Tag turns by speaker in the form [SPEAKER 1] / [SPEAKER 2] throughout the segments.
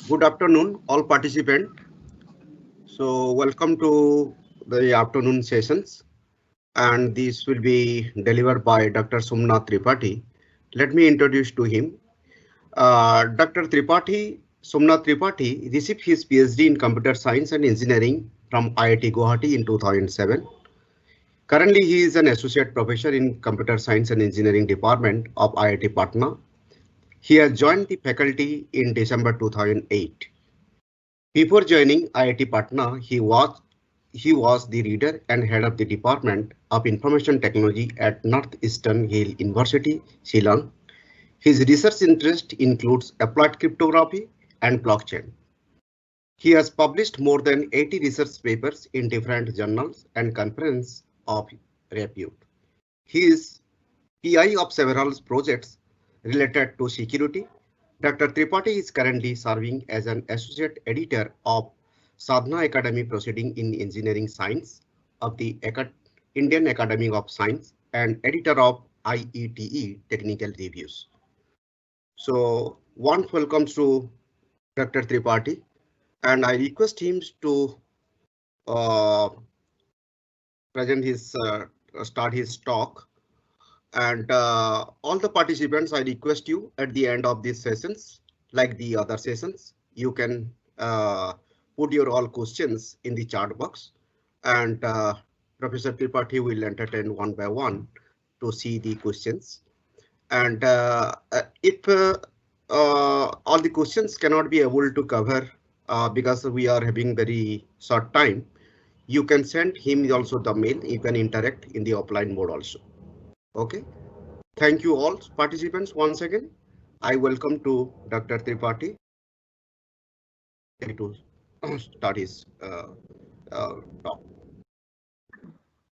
[SPEAKER 1] Good afternoon, all participants. So, welcome to the afternoon sessions, and this will be delivered by Dr. Somnath Tripathi. Let me introduce to him. Dr. Somnath Tripathi, received his PhD in Computer Science and Engineering from IIT Guwahati in 2007. Currently, he is an associate professor in Computer Science and Engineering Department of IIT Patna. He has joined the faculty in December 2008. Before joining IIT Patna, he was the leader and head of the Department of Information Technology at Northeastern Hill University, Shillong. His research interest includes applied cryptography and blockchain. He has published more than 80 research papers in different journals and conferences of repute. He is PI of several projects related to security. Dr. Tripathi is currently serving as an associate editor of Sadhana Academy Proceeding in Engineering Science of the Indian Academy of Science and editor of IETE Technical Reviews. So, warm welcomes to Dr. Tripathi, and I request him to start his talk. And all the participants, I request you at the end of these sessions, like the other sessions, you can put your all questions in the chat box, and Professor Tripathi will entertain one by one to see the questions. And if all the questions cannot be able to cover because we are having very short time, you can send him also the mail. You can interact in the offline mode also. Okay. Thank you all participants once again. I welcome to Dr. Tripathi to start his talk.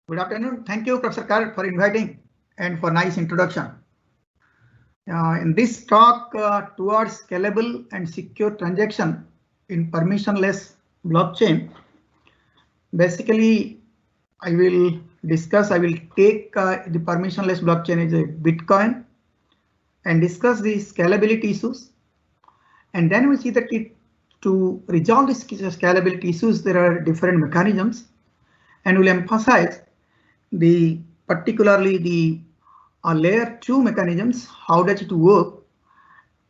[SPEAKER 2] Good afternoon. Thank you, Professor Kar, for inviting and for nice introduction. In this talk towards scalable and secure transaction in permissionless blockchain, basically I will take the permissionless blockchain as a Bitcoin and discuss the scalability issues. And then we see that to resolve these scalability issues, there are different mechanisms, and we'll emphasize particularly the layer 2 mechanisms, how does it work,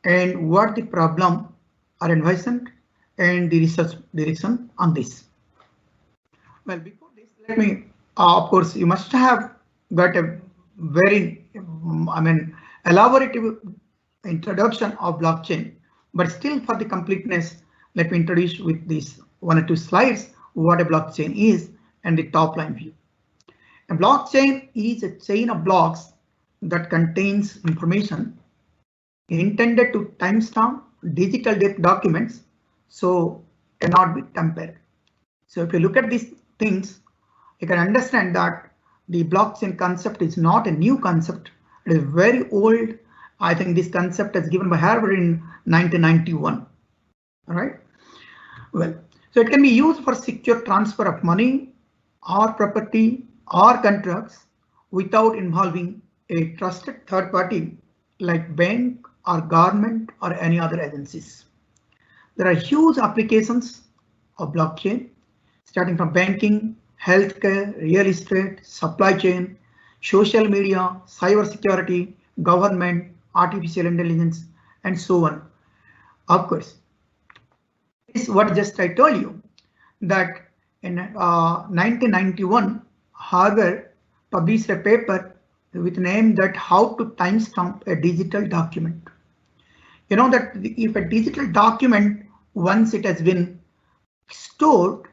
[SPEAKER 2] and what the problem are envisioned, and the research direction on this. Well, before this, let me, of course, you must have got a very, elaborative introduction of blockchain, but still for the completeness, let me introduce with these 1 or 2 slides what a blockchain is and the top line view. A blockchain is a chain of blocks that contains information intended to timestamp digital documents, so cannot be tampered. So if you look at these things, you can understand that the blockchain concept is not a new concept. It is very old. I think this concept is given by Harvard in 1991. All right. Well, so it can be used for secure transfer of money or property or contracts without involving a trusted third party like bank or government or any other agencies. There are huge applications of blockchain, starting from banking, healthcare, real estate, supply chain, social media, cyber security, government, artificial intelligence, and so on. Of course, this is what just I told you, that in 1991, Harvard published a paper with name that how to timestamp a digital document. You know that if a digital document, once it has been stored,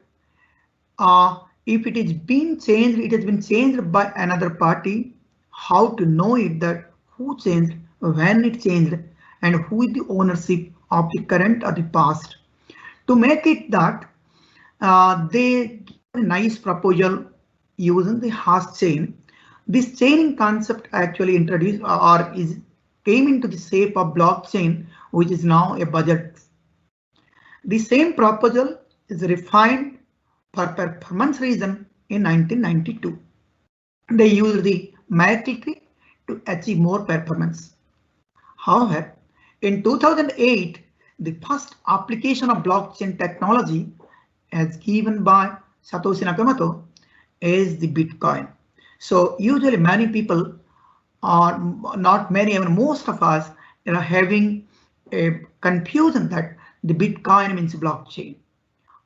[SPEAKER 2] if it has been changed by another party, how to know it, that who changed, when it changed, and who is the ownership of the current or the past. To make it that, they give a nice proposal using the hash chain. This chaining concept actually introduced came into the shape of blockchain, which is now a budget. The same proposal is refined for performance reason in 1992. They used the Merkle tree to achieve more performance. However, in 2008, the first application of blockchain technology as given by Satoshi Nakamoto is the Bitcoin. So usually many people are not many, even most of us are having a confusion that the Bitcoin means blockchain.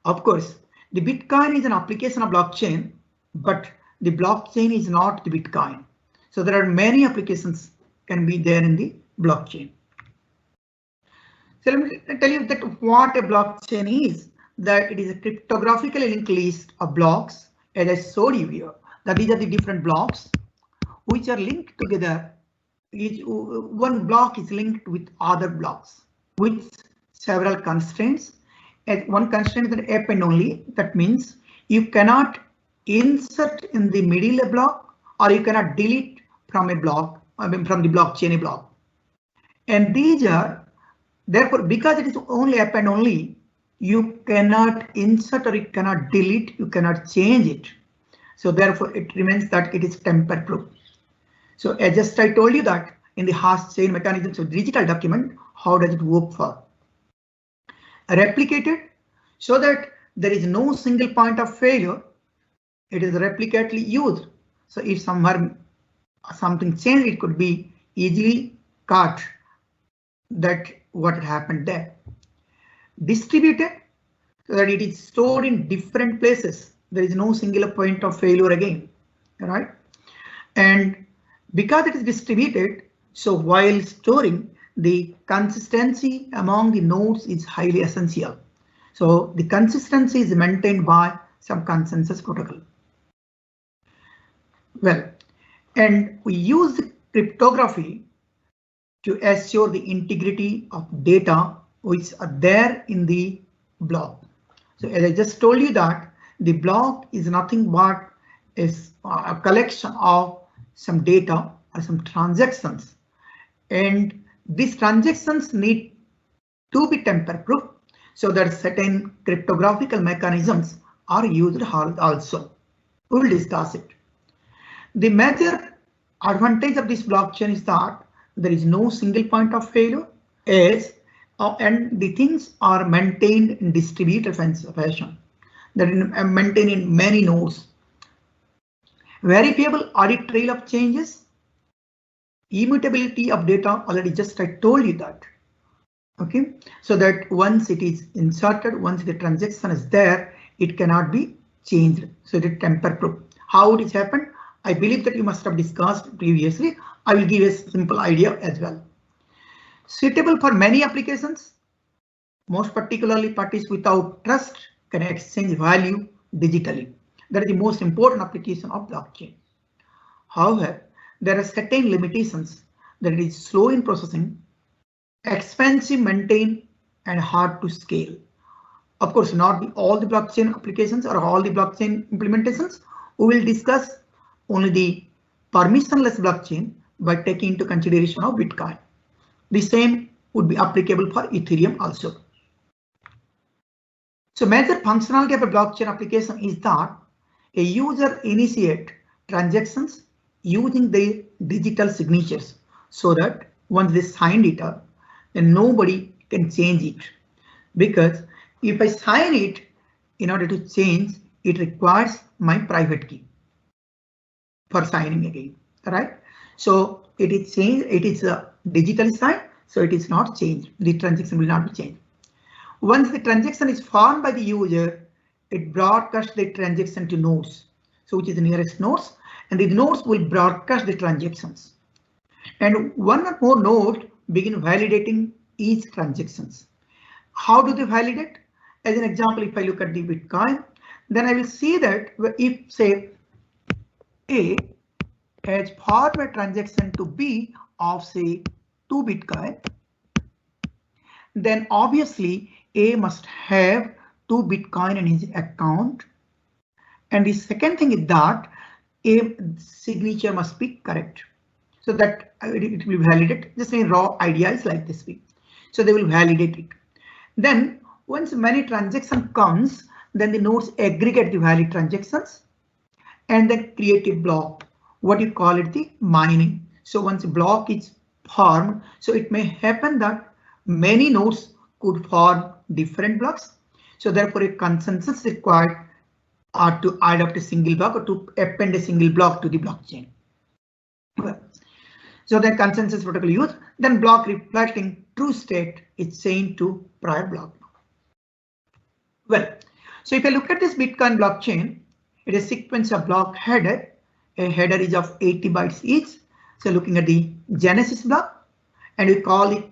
[SPEAKER 2] Of course, the Bitcoin is an application of blockchain, but the blockchain is not the Bitcoin. So there are many applications can be there in the blockchain. So let me tell you that what a blockchain is, that it is a cryptographically linked list of blocks, as I showed you here, that these are the different blocks which are linked together. Each one block is linked with other blocks with several constraints. And one constraint is an append only. That means you cannot insert in the middle a block, or you cannot delete from a block, from the blockchain a block. And these are therefore, because it is only append only, you cannot insert or you cannot delete, you cannot change it. So therefore, it remains that it is tamper proof. So as just I told you that in the hash chain mechanisms of digital document, how does it work for? Replicated so that there is no single point of failure. It is replicatedly used. So if somewhere something changed, it could be easily caught that what happened there. Distributed so that it is stored in different places. There is no singular point of failure again, right? And because it is distributed, so while storing, the consistency among the nodes is highly essential. So the consistency is maintained by some consensus protocol. Well, and we use cryptography to assure the integrity of data which are there in the block. So as I just told you that the block is nothing but is a collection of some data or some transactions, and these transactions need to be tamper proof, so that certain cryptographical mechanisms are used also. We will discuss it. The major advantage of this blockchain is that there is no single point of failure, and the things are maintained in distributed fashion. That is maintained in many nodes. Verifiable audit trail of changes. Immutability of data, already just I told you that. Okay, so that once it is inserted, once the transaction is there, it cannot be changed. So it is tamper proof. How it is happened? I believe that you must have discussed previously. I will give a simple idea as well. Suitable for many applications, most particularly parties without trust can exchange value digitally. That is the most important application of blockchain. However, there are certain limitations, that it is slow in processing, expensive maintain, and hard to scale. Of course, not all the blockchain applications or all the blockchain implementations. We will discuss only the permissionless blockchain by taking into consideration of Bitcoin. The same would be applicable for Ethereum also. So major functionality of a blockchain application is that a user initiate transactions using the digital signatures, so that once they signed it up, then nobody can change it. Because if I sign it, in order to change, it requires my private key for signing again, right? So it is changed, it is digitally signed, so it is not changed. The transaction will not be changed. Once the transaction is formed by the user, it broadcasts the transaction to nodes, so which is the nearest nodes, and the nodes will broadcast the transactions. And one or more node begin validating each transactions. How do they validate? As an example, if I look at the Bitcoin, then I will see that if say A has formed a transaction to B of say 2 Bitcoin, then obviously A must have 2 Bitcoin in his account. And the second thing is that A signature must be correct, so that it will validate. Just a raw idea is like this way. So they will validate it. Then once many transaction comes, then the nodes aggregate the valid transactions and then create a block. What you call it, the mining. So once a block is formed, so it may happen that many nodes could form different blocks. So therefore a consensus required to adopt a single block or to append a single block to the blockchain. So then consensus protocol used, then block reflecting true state is chained to prior block. Well, so if you look at this Bitcoin blockchain, it is a sequence of block header. A header is of 80 bytes each. So looking at the Genesis block, and we call it.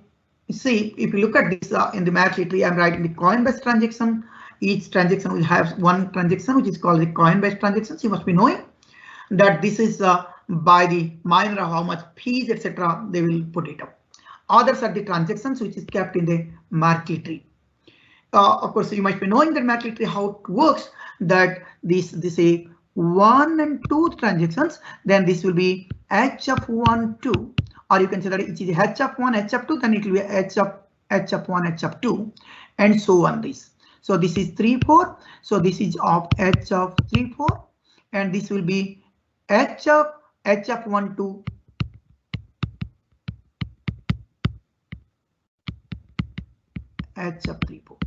[SPEAKER 2] See, if you look at this in the Merkle tree, I'm writing the Coinbase transaction. Each transaction will have one transaction, which is called the Coinbase transactions. You must be knowing that this is by the miner, how much fees, etc. they will put it up. Others are the transactions which is kept in the Merkle tree. Of course, you might be knowing that Merkle tree how it works. That this a 1 and 2 transactions, then this will be h of 1, 2, or you can say that it is h of 1, h of 2, then it will be h of 1, h of 2, and so on. This. So this is 3, 4. So this is of h of 3, 4, and this will be h of 1, 2. H of 3, 4.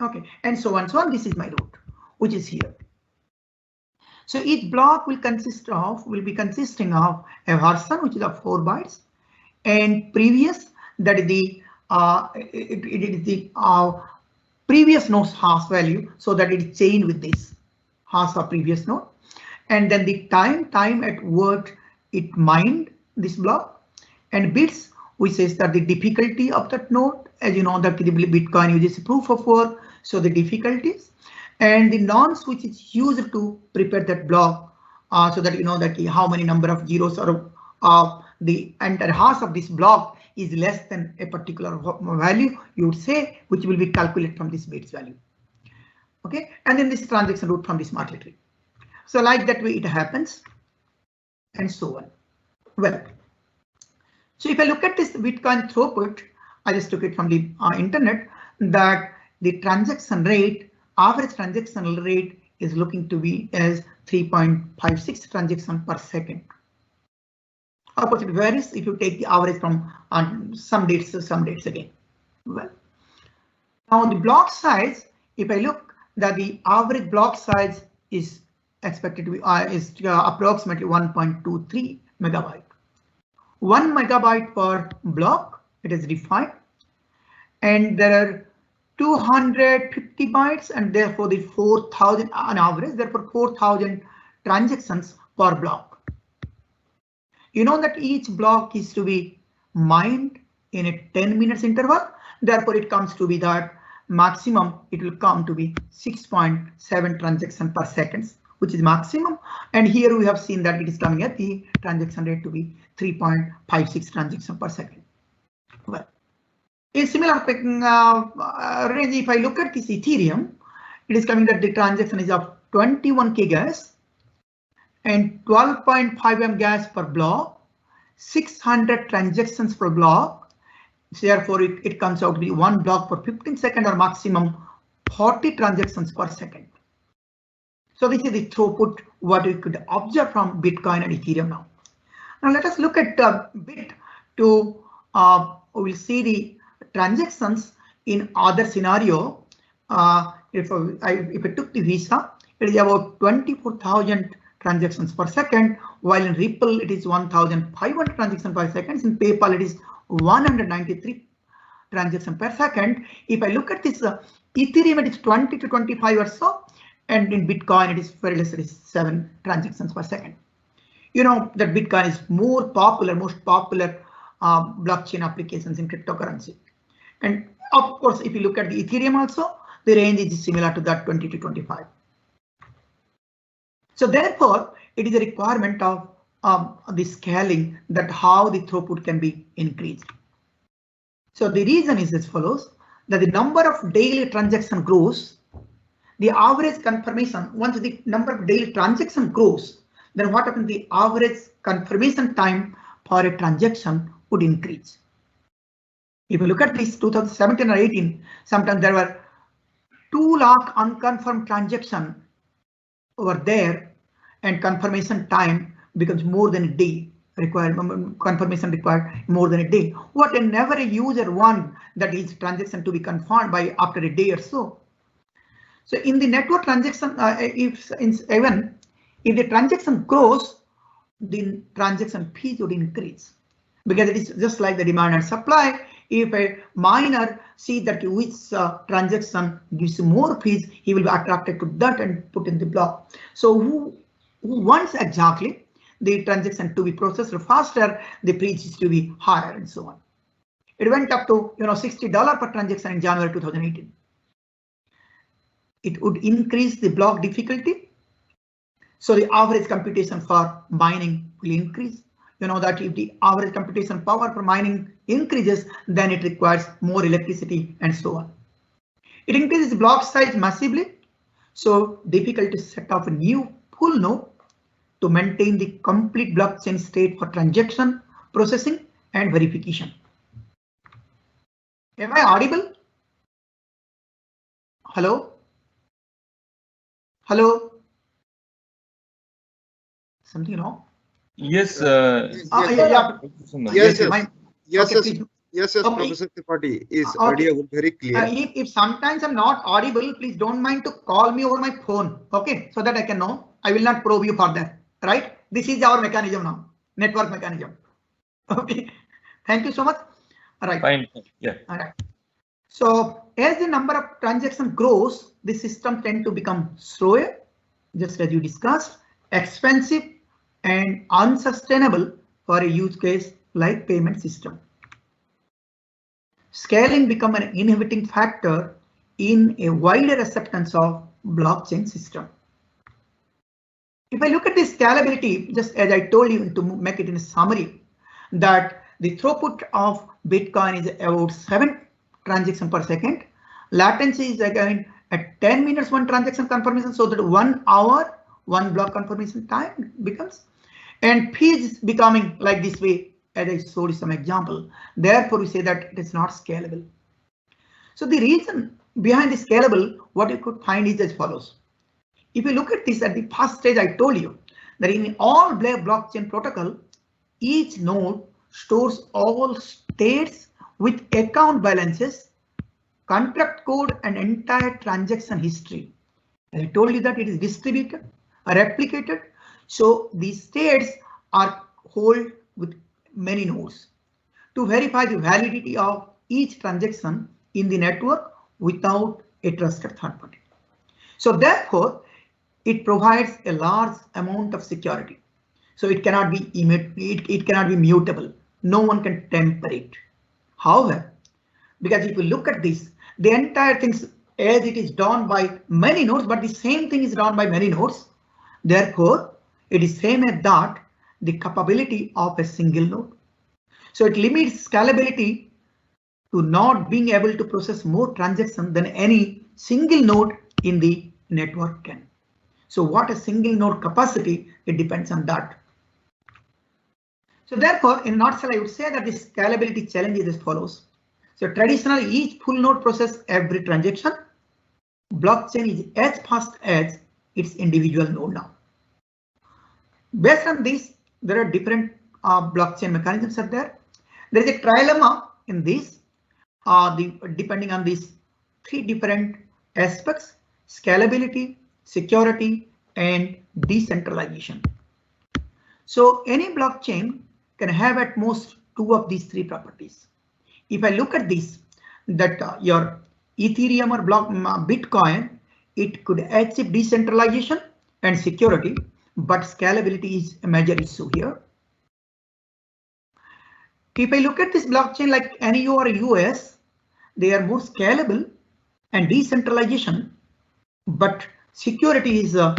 [SPEAKER 2] Okay, and so on, so on. This is my root, which is here. So each block will be consisting of a version, which is of 4 bytes, and previous, that is the previous node's hash value, so that it is chained with this hash of previous node, and then the time at what it mined this block, and bits, which says that the difficulty of that node. As you know that the Bitcoin uses proof of work, so the difficulties, and the nonce which is used to prepare that block, so that you know that how many number of zeros or the entire hash of this block is less than a particular value, you would say, which will be calculated from this bits value. Okay, and then this transaction route from this Merkle tree. So like that way it happens, and so on. Well, so if I look at this Bitcoin throughput, I just took it from the internet, that the transaction rate, average transaction rate is looking to be as 3.56 transactions per second. Of course, it varies if you take the average from some dates to some dates again. Well, now the block size, if I look that the average block size is expected to be approximately 1.23 megabyte. 1 megabyte per block. It is defined, and there are 250 bytes, and therefore the 4,000 on average, therefore 4,000 transactions per block. You know that each block is to be mined in a 10 minutes interval, therefore it comes to be that maximum it will come to be 6.7 transactions per second, which is maximum, and here we have seen that it is coming at the transaction rate to be 3.56 transactions per second. Well, in similar range, if I look at this Ethereum, it is coming that the transaction is of 21k gas and 12.5 m gas per block, 600 transactions per block. Therefore, it comes out to be 1 block per 15 seconds or maximum 40 transactions per second. So this is the throughput what we could observe from Bitcoin and Ethereum now. Now let us look at bit to we'll see the transactions in other scenario. If I took the Visa, it is about 24,000 transactions per second, while in Ripple it is 1,500 transactions per second. In PayPal it is 193 transactions per second. If I look at this Ethereum, it is 20 to 25 or so, and in Bitcoin it is very less, it is 7 transactions per second. You know that Bitcoin is most popular blockchain applications in cryptocurrency. And of course, if you look at the Ethereum also, the range is similar to that 20 to 25. So therefore, it is a requirement of the scaling, that how the throughput can be increased. So the reason is as follows, that the number of daily transaction grows, the average confirmation, once the number of daily transaction grows, then what happens, the average confirmation time for a transaction would increase. If you look at this 2017 or 18, sometimes there were 2 lakh unconfirmed transactions over there, and confirmation time becomes more than a day. confirmation required more than a day. Whenever a user wants that his transaction to be confirmed by after a day or so. So in the network transaction, even if the transaction grows, the transaction fees would increase, because it is just like the demand and supply. If a miner sees that which transaction gives more fees, he will be attracted to that and put in the block. So who wants exactly the transaction to be processed faster, the fees is to be higher and so on. It went up to $60 per transaction in January 2018. It would increase the block difficulty. So the average computation for mining will increase. You know that if the average computation power for mining increases, then it requires more electricity and so on. It increases block size massively. So difficult to set up a new full node to maintain the complete blockchain state for transaction, processing and verification. Am I audible? Hello? Hello? Something wrong?
[SPEAKER 3] Yes.
[SPEAKER 1] Yes, Professor Tripathi is audible, very clear.
[SPEAKER 2] If sometimes I'm not audible, please don't mind to call me over my phone, okay, so that I can know. I will not probe you further, right? This is our mechanism now, network mechanism. Okay, thank you so much. All right.
[SPEAKER 3] Fine. Yeah.
[SPEAKER 2] All right. So as the number of transactions grows, the system tend to become slower, just as you discussed, expensive and unsustainable for a use case like payment system. Scaling become an inhibiting factor in a wider acceptance of blockchain system. If I look at the scalability, just as I told you to make it in a summary, that the throughput of Bitcoin is about 7 transactions per second. Latency is again at 10 minutes one transaction confirmation, so that 1 hour, 1 block confirmation time becomes, and fees is becoming like this way, as I showed you some example. Therefore, we say that it is not scalable. So the reason behind the scalable, what you could find is as follows. If you look at this at the first stage, I told you that in all blockchain protocol, each node stores all states with account balances, contract code and entire transaction history. And I told you that it is distributed or replicated. So these states are held with many nodes to verify the validity of each transaction in the network without a trusted third party. So therefore, it provides a large amount of security. So it cannot be it cannot be mutable. No one can tamper it. However, because if you look at this, the entire thing as it is done by many nodes, but the same thing is done by many nodes. Therefore, it is same as that the capability of a single node. So it limits scalability to not being able to process more transactions than any single node in the network can. So what a single node capacity, it depends on that. So therefore, in a nutshell, I would say that the scalability challenge is as follows. So traditionally, each full node process every transaction. Blockchain is as fast as its individual node now. Based on this, there are different blockchain mechanisms are there. There is a trilemma in this, depending on these 3 different aspects: scalability, security, and decentralization. So any blockchain can have at most 2 of these 3 properties. If I look at this, that your Ethereum or Bitcoin, it could achieve decentralization and security, but scalability is a major issue here. If I look at this blockchain like NEO or US, they are more scalable and decentralization, but security is a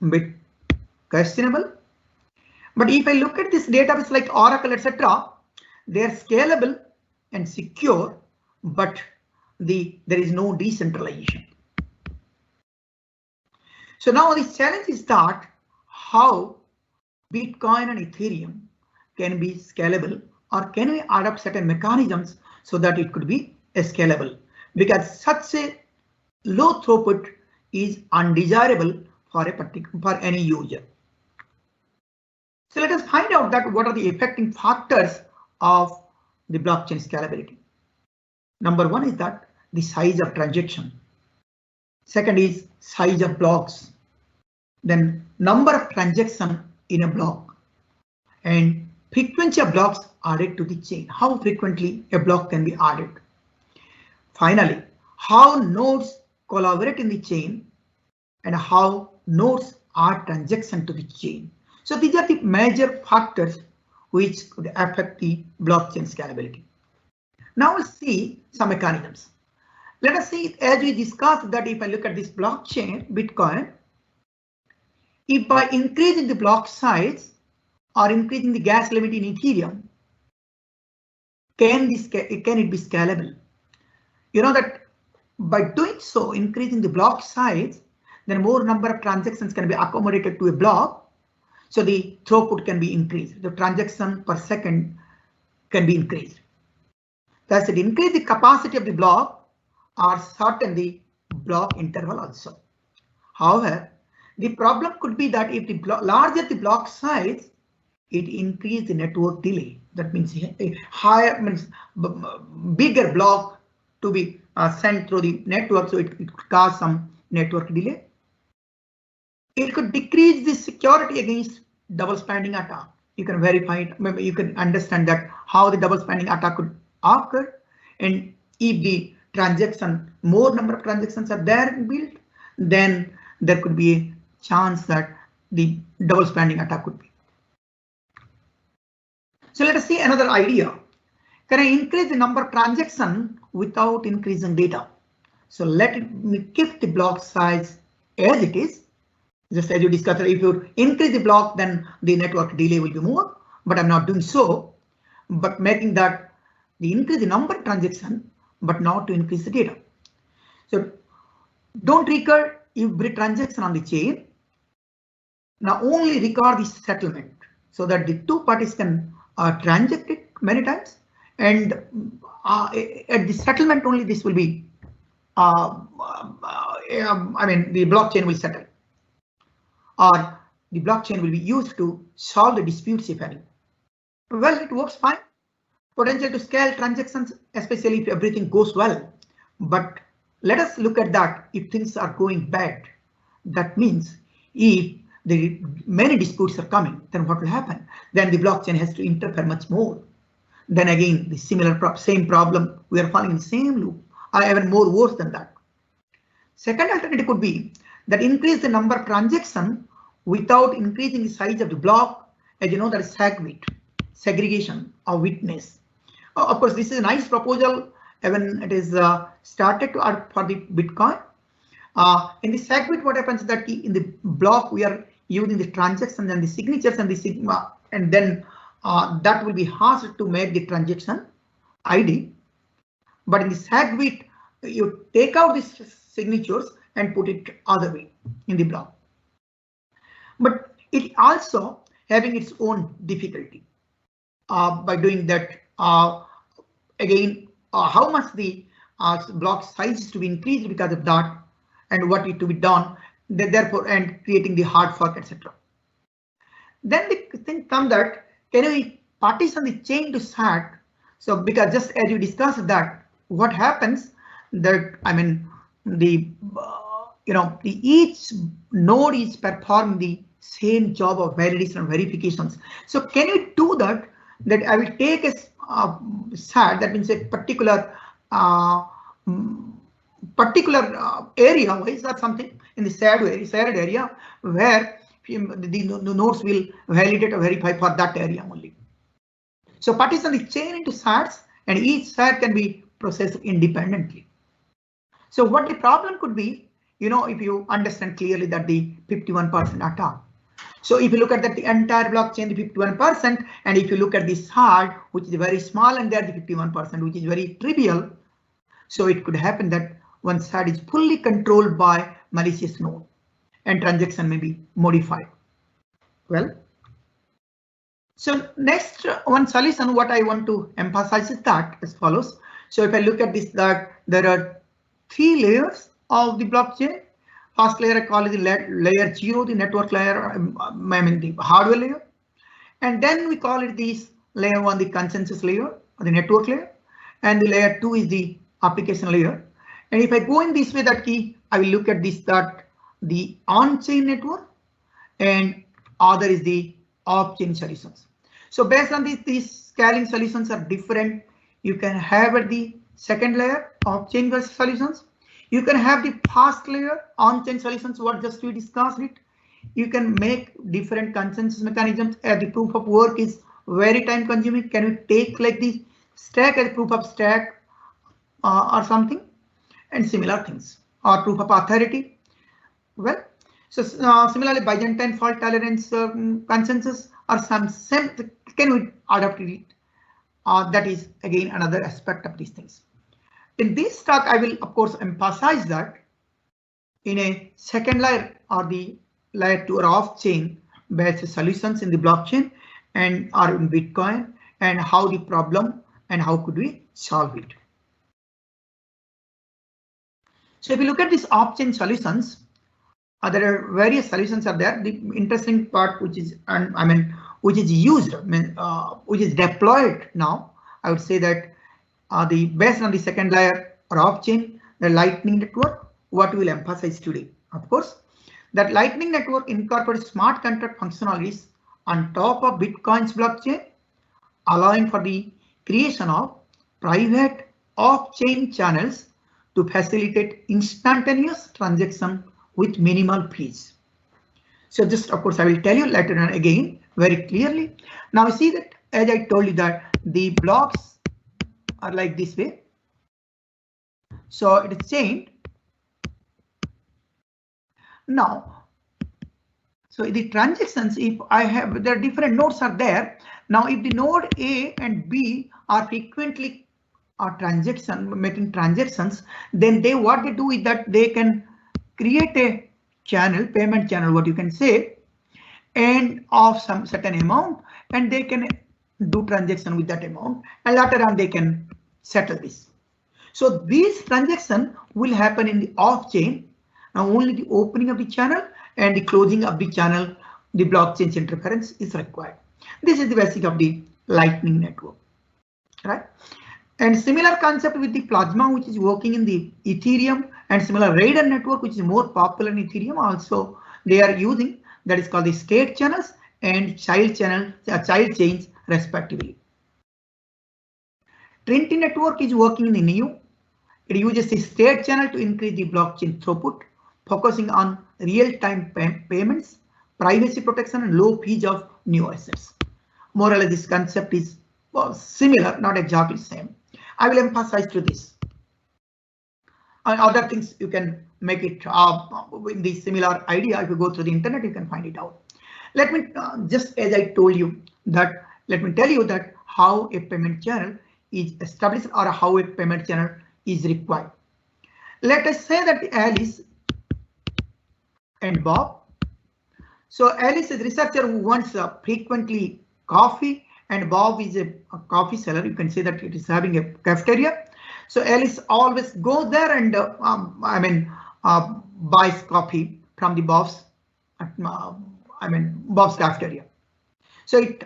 [SPEAKER 2] bit questionable. But if I look at this database like Oracle, etc., they are scalable and secure, but there is no decentralization. So now the challenge is that how Bitcoin and Ethereum can be scalable, or can we adopt certain mechanisms so that it could be scalable, because such a low throughput is undesirable for any user. So let us find out that what are the affecting factors of the blockchain scalability. Number one is that the size of transaction. Second is size of blocks. Then number of transactions in a block and frequency of blocks added to the chain. How frequently a block can be added. Finally, how nodes collaborate in the chain and how nodes add transactions to the chain. So these are the major factors which could affect the blockchain scalability. Now we'll see some mechanisms. Let us see, as we discussed, that if I look at this blockchain, Bitcoin, if by increasing the block size or increasing the gas limit in Ethereum, can it be scalable? You know that by doing so, increasing the block size, then more number of transactions can be accommodated to a block. So the throughput can be increased. The transaction per second can be increased. Thus, it increase the capacity of the block or shorten the block interval also. However, the problem could be that if the larger the block size, it increase the network delay. That means a higher means bigger block to be sent through the network, so it could cause some network delay. It could decrease the security against double spending attack. You can verify it. Maybe you can understand that how the double spending attack could occur, and if the transaction, more number of transactions are there built, then there could be a chance that the double spending attack could be. So let us see another idea. Can I increase the number of transactions without increasing data? So let me keep the block size as it is. Just as you discussed, if you increase the block, then the network delay will be more, but I'm not doing so, but making that the increase the number of transactions, but not to increase the data. So don't record every transaction on the chain. Now only record the settlement so that the two parties can transact it many times, and at the settlement only this will be, I mean, the blockchain will settle, or the blockchain will be used to solve the disputes if any. Well, it works fine. Potential to scale transactions, especially if everything goes well. But let us look at that if things are going bad. That means if the many disputes are coming, then what will happen? Then the blockchain has to interfere much more. Then again, the same problem, we are falling in the same loop, or even more worse than that. Second alternative could be that increase the number of transactions without increasing the size of the block. As you know, that is SegWit, segregation of witness. Of course, this is a nice proposal when it is started to add for the Bitcoin. In the SegWit, what happens is that in the block we are using the transactions and the signatures and the sigma, and then that will be hard to make the transaction ID. But in the SegWit, you take out these signatures and put it other way in the block. But it also having its own difficulty by doing that. Again, how much the block size is to be increased because of that, and what is to be done, therefore, and creating the hard fork, etc. Then the thing comes that can we partition the chain to SAT? So because just as you discussed that, what happens that, I mean, the each node is performing the same job of validation and verifications. So can you do that? That I will take a SAT, that means a particular area, why is that something in the shared area where the nodes will validate or verify for that area only. So partition the chain into SATs, and each SAT can be processed independently. So what the problem could be, if you understand clearly that the 51% attack. So if you look at that, the entire blockchain, the 51%, and if you look at this SAT, which is very small, and there the 51%, which is very trivial. So it could happen that one SAT is fully controlled by malicious node, and transaction may be modified. Well, so next one solution, what I want to emphasize is that as follows. So if I look at this, that there are 3 layers of the blockchain. First layer I call it the layer 0, the network layer, I mean the hardware layer. And then we call it this layer 1 the consensus layer or the network layer, and the layer 2 is the application layer. And if I go in this way, that key, I will look at this, that the on-chain network and other is the off-chain solutions. So based on these scaling solutions are different. You can have at the second layer off-chain solutions. You can have the first layer on-chain solutions, what just we discussed it. You can make different consensus mechanisms. The proof of work is very time consuming. Can we take like this stack as proof of stack or something, and similar things, or proof of authority? Well, so similarly Byzantine fault tolerance consensus or some can we adapt it? That is again another aspect of these things. In this talk, I will of course emphasize that in a second layer or the layer 2 or off-chain based solutions in the blockchain and or in Bitcoin, and how the problem and how could we solve it. So if you look at these off-chain solutions, there are various solutions are there. The interesting part, which is which is used, which is deployed now, I would say that the based on the second layer or off-chain, the Lightning Network, what we will emphasize today. Of course, that Lightning Network incorporates smart contract functionalities on top of Bitcoin's blockchain, allowing for the creation of private off-chain channels to facilitate instantaneous transaction with minimal fees. So just of course I will tell you later on again very clearly. Now you see that as I told you that the blocks are like this way. So it is chained. Now, so the transactions, if I have, there are different nodes are there. Now if the node A and B are frequently making transactions, then what they do is that they can create a channel, payment channel, what you can say, and of some certain amount, and they can do transaction with that amount, and later on they can settle this. So this transaction will happen in the off-chain. Now only the opening of the channel and the closing of the channel, the blockchain interference is required. This is the basic of the Lightning Network, right? And similar concept with the Plasma, which is working in the Ethereum, and similar Raider network, which is more popular in Ethereum. Also, they are using that is called the state channels and child chains respectively. Trinity network is working in the NEO. It uses the state channel to increase the blockchain throughput, focusing on real-time payments, privacy protection, and low fees of new assets. More or less, this concept is similar, not exactly same. I will emphasize to this. And other things you can make it with the similar idea. If you go through the internet, you can find it out. Let me just as I told you that, let me tell you that how a payment channel is established or how a payment channel is required. Let us say that Alice and Bob. So Alice is a researcher who wants frequently coffee, and Bob is a coffee seller. You can say that it is having a cafeteria. So Alice always goes there and buys coffee from the Bob's cafeteria. So it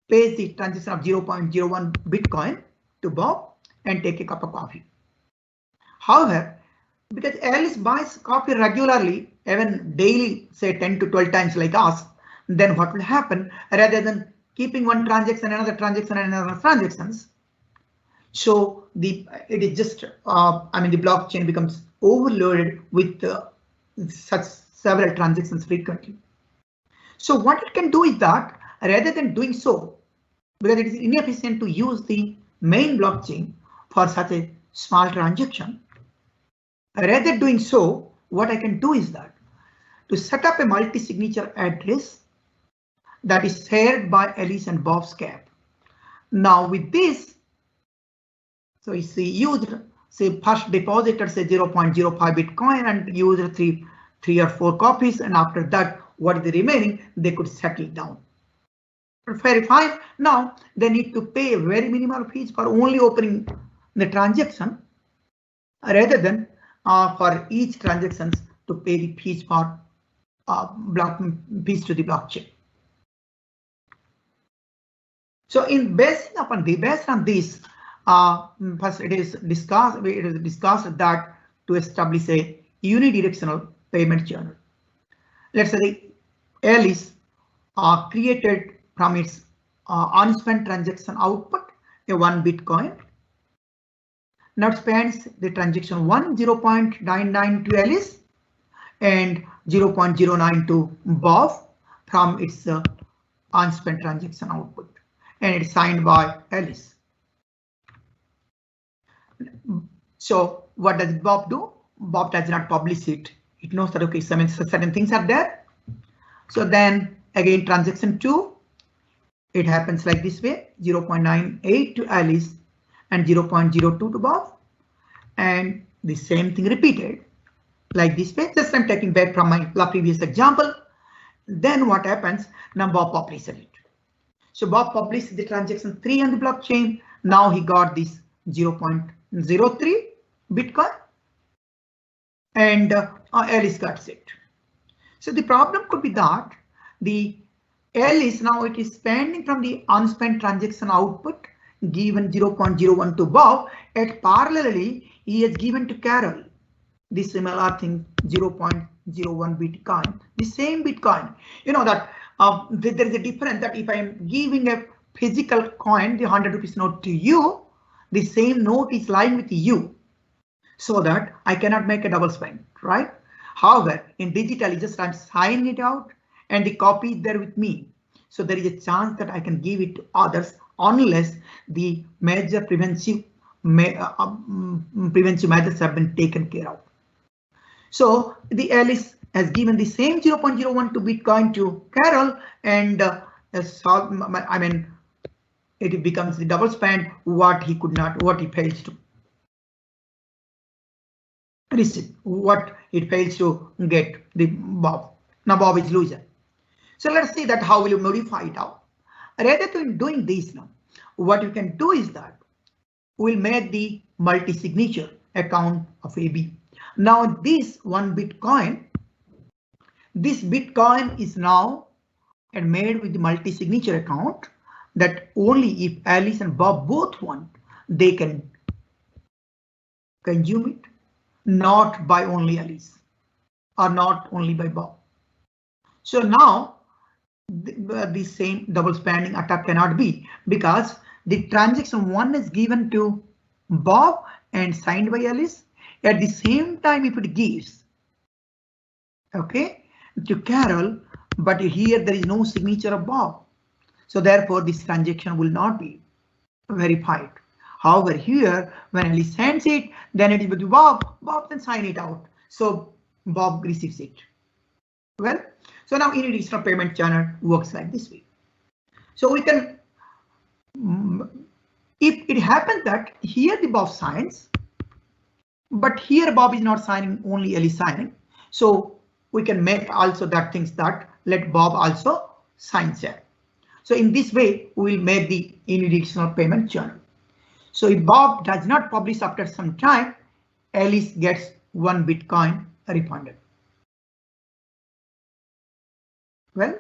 [SPEAKER 2] pays the transaction of 0.01 Bitcoin to Bob and take a cup of coffee. However, because Alice buys coffee regularly, even daily, say 10 to 12 times like us, then what will happen, rather than keeping one transaction, another transaction, and another transactions, so it is just the blockchain becomes overloaded with such several transactions frequently. So what it can do is that rather than doing so, because it is inefficient to use the main blockchain for such a small transaction, rather than doing so, what I can do is that to set up a multi-signature address that is shared by Alice and Bob's cap. Now with this, so it's used, say first depositor say 0.05 Bitcoin and used three or four copies, and after that, what is the remaining, they could settle down. Very fine. Now they need to pay very minimal fees for only opening the transaction, rather than for each transactions to pay the fees for fees to the blockchain. So based on this, first it is discussed that to establish a unidirectional payment channel. Let's say the Alice created from its unspent transaction output a 1 Bitcoin. Now it spends the transaction 0.99 to Alice and 0.09 to Bob from its unspent transaction output, and it's signed by Alice. So what does Bob do? Bob does not publish it. It knows that okay, certain things are there. So then again transaction 2, it happens like this way: 0.98 to Alice and 0.02 to Bob, and the same thing repeated like this way. Just I'm taking back from my previous example. Then what happens? Now Bob publishes it. So Bob published the transaction 3 on the blockchain. Now he got this 0.03 Bitcoin, and Alice got it. So the problem could be that the Alice now it is spending from the unspent transaction output given 0.01 to Bob, and parallelly he has given to Carol the similar thing 0.01 Bitcoin, the same Bitcoin. You know that there is a difference that if I am giving a physical coin, the 100 rupees note to you, the same note is lying with you, so that I cannot make a double spend, right? However, in digital, just I'm signing it out and the copy is there with me. So there is a chance that I can give it to others unless the major preventive measures have been taken care of. So the Alice has given the same 0.01 to Bitcoin to Carol, and it becomes the double spend what he fails to receive, what it fails to get the Bob. Now Bob is loser. So let's see that how will you modify it out. Rather than doing this now, what you can do is that we'll make the multi-signature account of AB. Now this 1 Bitcoin, this Bitcoin is now made with the multi-signature account that only if Alice and Bob both want, they can consume it, not by only Alice or not only by Bob. So now the same double spending attack cannot be, because the transaction 1 is given to Bob and signed by Alice. At the same time, if it gives to Carol, but here there is no signature of Bob, so therefore this transaction will not be verified. However, here when Alice sends it, then it is with Bob. Bob then sign it out, so Bob receives it. Well, so now unidirectional payment channel works like this way. So we can, if it happens that here the Bob signs, but here Bob is not signing, only Alice signing. So we can make also that things that let Bob also sign here. So in this way, we will make the unidirectional payment channel. So if Bob does not publish after some time, Alice gets 1 Bitcoin refunded. Well,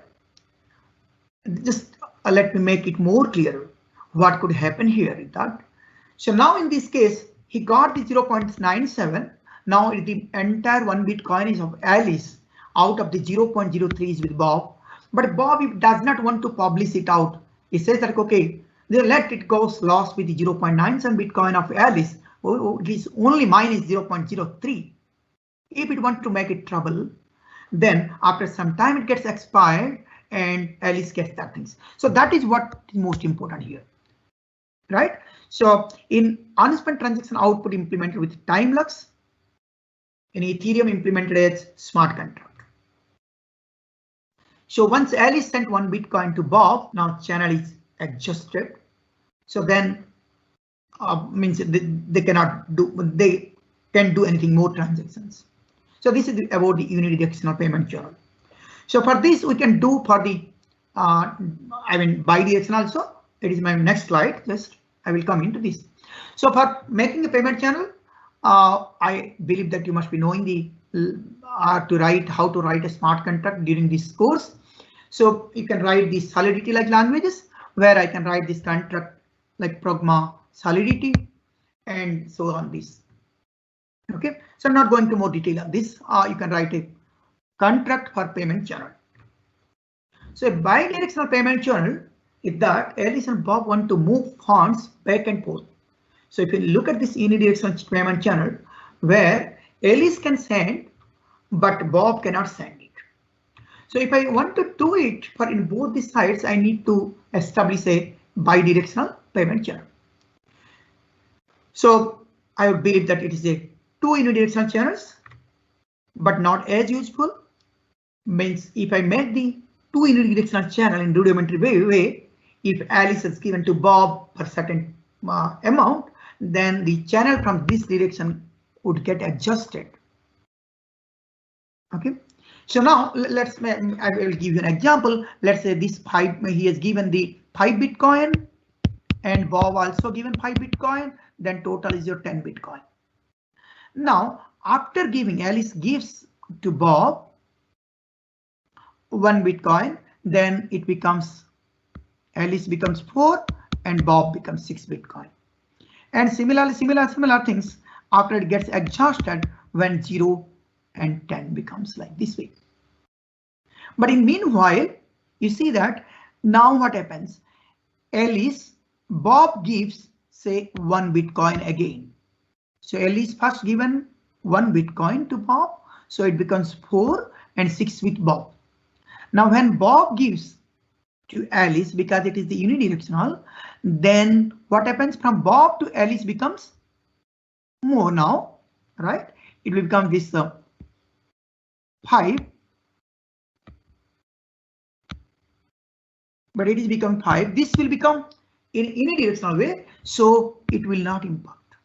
[SPEAKER 2] just let me make it more clear what could happen here is that. So now in this case, he got the 0.97. Now the entire 1 Bitcoin is of Alice, out of the 0.03 is with Bob. But Bob does not want to publish it out. He says that okay, they let it go lost with the 0.97 Bitcoin of Alice. This only mine is 0.03. If it wants to make it trouble, then after some time it gets expired and Alice gets that things. So that is what is most important here, right? So in unspent transaction output implemented with TimeLux, in Ethereum implemented as smart contract. So once Alice sent 1 Bitcoin to Bob, now channel is adjusted. So then means they cannot do, they can do anything more transactions. So this is about the unidirectional payment channel. So for this we can do for the bidirectional also. It is my next slide. Just I will come into this. So for making a payment channel, I believe that you must be knowing the how to write a smart contract during this course. So you can write the Solidity like languages, where I can write this contract like progma solidity and so on this. Okay, so I'm not going to more detail on this. You can write a contract for payment channel. So a bidirectional payment channel is that Alice and Bob want to move funds back and forth. So if you look at this unidirectional payment channel where Alice can send, but Bob cannot send it. So if I want to do it for in both the sides, I need to establish a bidirectional payment channel. So I would believe that it is a two unidirectional channels, but not as useful. Means if I make the two unidirectional channel in rudimentary way, if Alice is given to Bob for certain amount, then the channel from this direction would get adjusted. Okay, so now I will give you an example. Let's say this 5, he has given the 5 Bitcoin and Bob also given 5 Bitcoin, then total is your 10 Bitcoin. Now, after giving, Alice gives to Bob 1 Bitcoin, then it becomes Alice becomes 4 and Bob becomes 6 Bitcoin. And similar things after it gets exhausted when 0 and 10 becomes like this way. But in meanwhile, you see that now what happens? Alice, Bob gives say 1 Bitcoin again. So Alice first given 1 Bitcoin to Bob, so it becomes 4 and 6 with Bob. Now when Bob gives to Alice, because it is the unidirectional, then what happens from Bob to Alice becomes more now, right? It will become this 5, but it is become 5. This will become in unidirectional way, so it will not impact.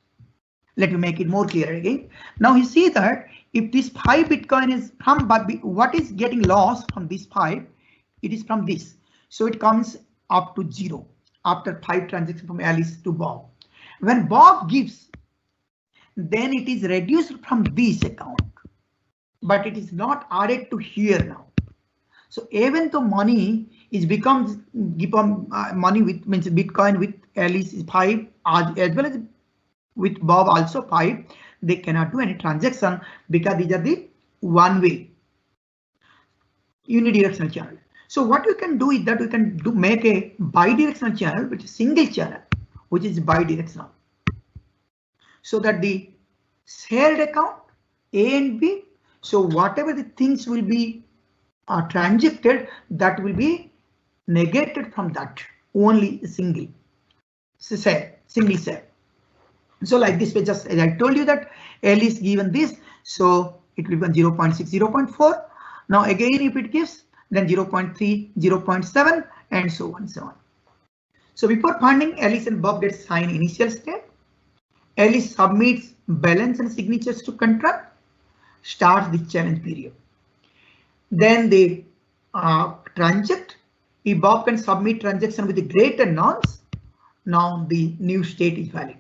[SPEAKER 2] Let me make it more clear again. Now you see that if this 5 Bitcoin is from what is getting lost from this 5, it is from this. So it comes up to 0 after 5 transactions from Alice to Bob. When Bob gives, then it is reduced from this account, but it is not added to here now. So even though money is becomes money with means Bitcoin with Alice is 5 as well as with Bob also 5, they cannot do any transaction because these are the one-way unidirectional channel. So what you can do is that you can make a bidirectional channel, which is single channel, which is bidirectional. So that the shared account A and B, so whatever the things will be transacted, that will be negated from that, only single share. So like this way, just as I told you that L is given this, so it will become 0.6, 0.4. Now again, if it gives, then 0.3, 0.7, and so on, so on. So before funding, Alice and Bob get signed initial state. Alice submits balance and signatures to contract, starts the challenge period. Then they transact. If Bob can submit transaction with the greater nonce, now the new state is valid.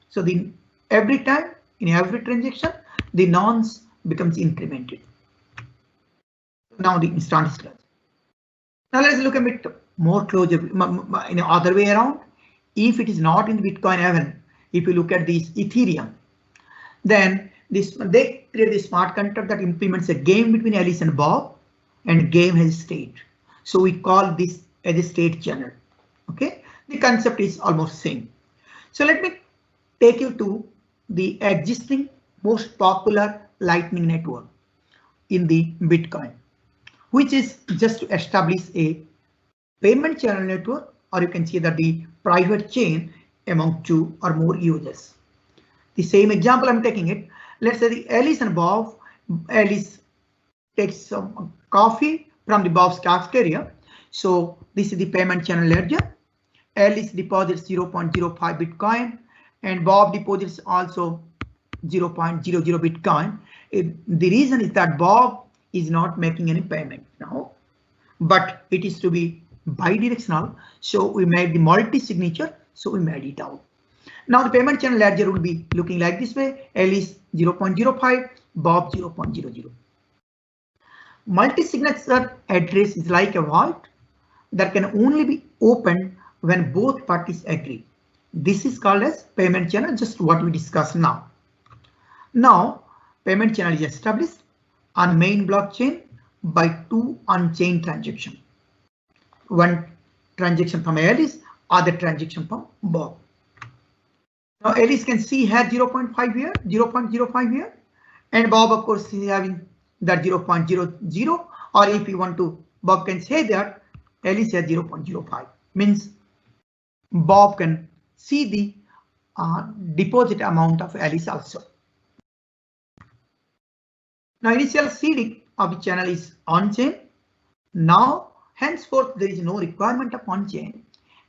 [SPEAKER 2] So every time in every transaction, the nonce becomes incremented. Now the instant is closed. Now let's look a bit more closer in the other way around. If it is not in the Bitcoin heaven, if you look at this Ethereum, then they create a smart contract that implements a game between Alice and Bob, and game has state. So we call this as a state channel. Okay, the concept is almost same. So let me take you to the existing most popular Lightning network in the Bitcoin, which is just to establish a payment channel network, or you can see that the private chain among 2 or more users. The same example I'm taking it. Let's say the Alice and Bob, Alice takes some coffee from the Bob's cafeteria. So this is the payment channel ledger. Alice deposits 0.05 Bitcoin and Bob deposits also 0.00 Bitcoin. The reason is that Bob is not making any payment now, but it is to be bidirectional. So we made the multi-signature, so we made it out. Now the payment channel ledger will be looking like this way. Alice 0.05, Bob 0.00. Multi-signature address is like a vault that can only be opened when both parties agree. This is called as payment channel, just what we discussed now. Now, payment channel is established on main blockchain by two on-chain transactions. One transaction from Alice, other transaction from Bob. Now Alice can see here 0.5 here, 0.05 here, and Bob of course is having that 0.00, or if you want to, Bob can say that Alice has 0.05, means Bob can see the deposit amount of Alice also. Now initial seeding of the channel is on-chain. Now henceforth there is no requirement of on-chain.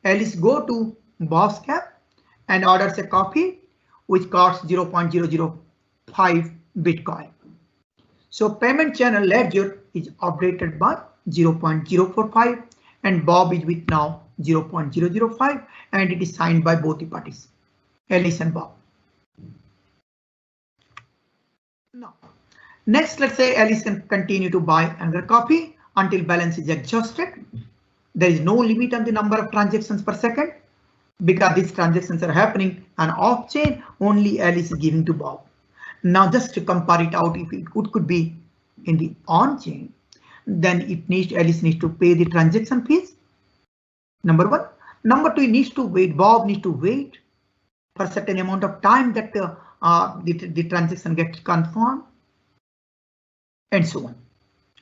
[SPEAKER 2] Alice go to Bob's cap and orders a copy which costs 0.005 Bitcoin. So payment channel ledger is updated by 0.045 and Bob is with now 0.005 and it is signed by both the parties, Alice and Bob. Now, next, let's say Alice can continue to buy another copy until balance is exhausted. There is no limit on the number of transactions per second because these transactions are happening on off-chain, only Alice is giving to Bob. Now just to compare it out, if it could be in the on-chain, then Alice needs to pay the transaction fees. Number one. Number two, needs to wait. Bob needs to wait for a certain amount of time that the transaction gets confirmed, and so on.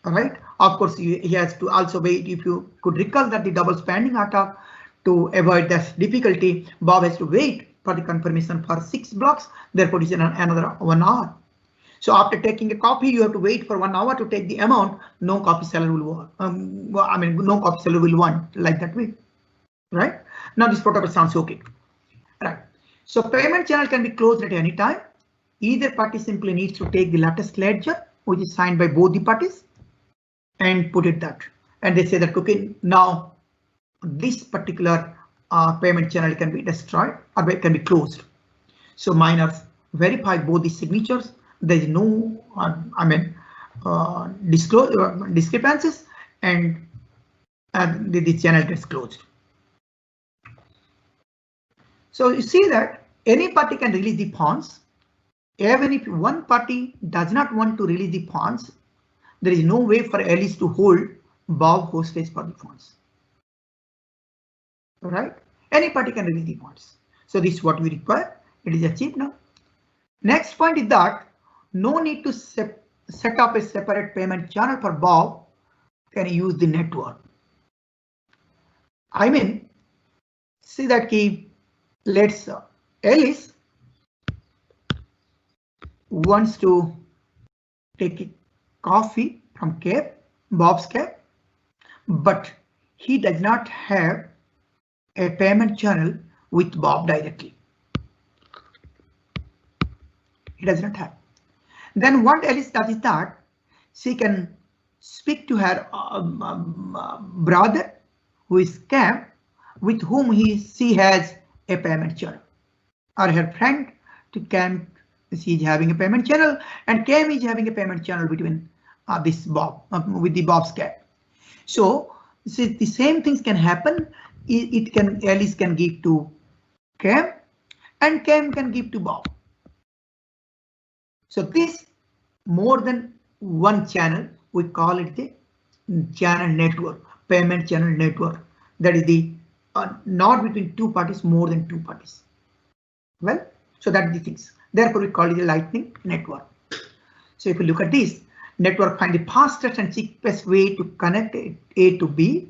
[SPEAKER 2] All right. Of course, he has to also wait. If you could recall that the double spending attack, to avoid that difficulty, Bob has to wait for the confirmation for 6 blocks. Therefore, it's another 1 hour. So after taking a copy, you have to wait for 1 hour to take the amount. No copy seller will want. No copy seller will want like that way. Right now, this protocol sounds okay. Right. So payment channel can be closed at any time. Either party simply needs to take the latest ledger, which is signed by both the parties, and put it that. And they say that okay, now this particular payment channel can be destroyed or it can be closed. So miners verify both the signatures. There is no discrepancies, and the channel gets closed. So you see that any party can release the funds. Even if one party does not want to release the funds, there is no way for Alice to hold Bob hostage for the funds. All right, any party can release the funds. So this is what we require. It is achieved now. Next point is that no need to set up a separate payment channel for Bob. Can use the network. I mean, see that key. Let's Alice wants to take a coffee from Bob's cap, but he does not have a payment channel with Bob directly. He does not have. Then what Alice does is that she can speak to her brother, who is Cam, with whom she has a payment channel, or her friend to Cam, she is having a payment channel, and Cam is having a payment channel between this Bob with the Bob's cap. So the same things can happen. Alice can give to Cam, and Cam can give to Bob. So this more than one channel, we call it the channel network, payment channel network. That is the not between two parties, more than two parties. Well, so that's the things. Therefore, we call it the Lightning Network. So if you look at this network, find the fastest and cheapest way to connect A to B.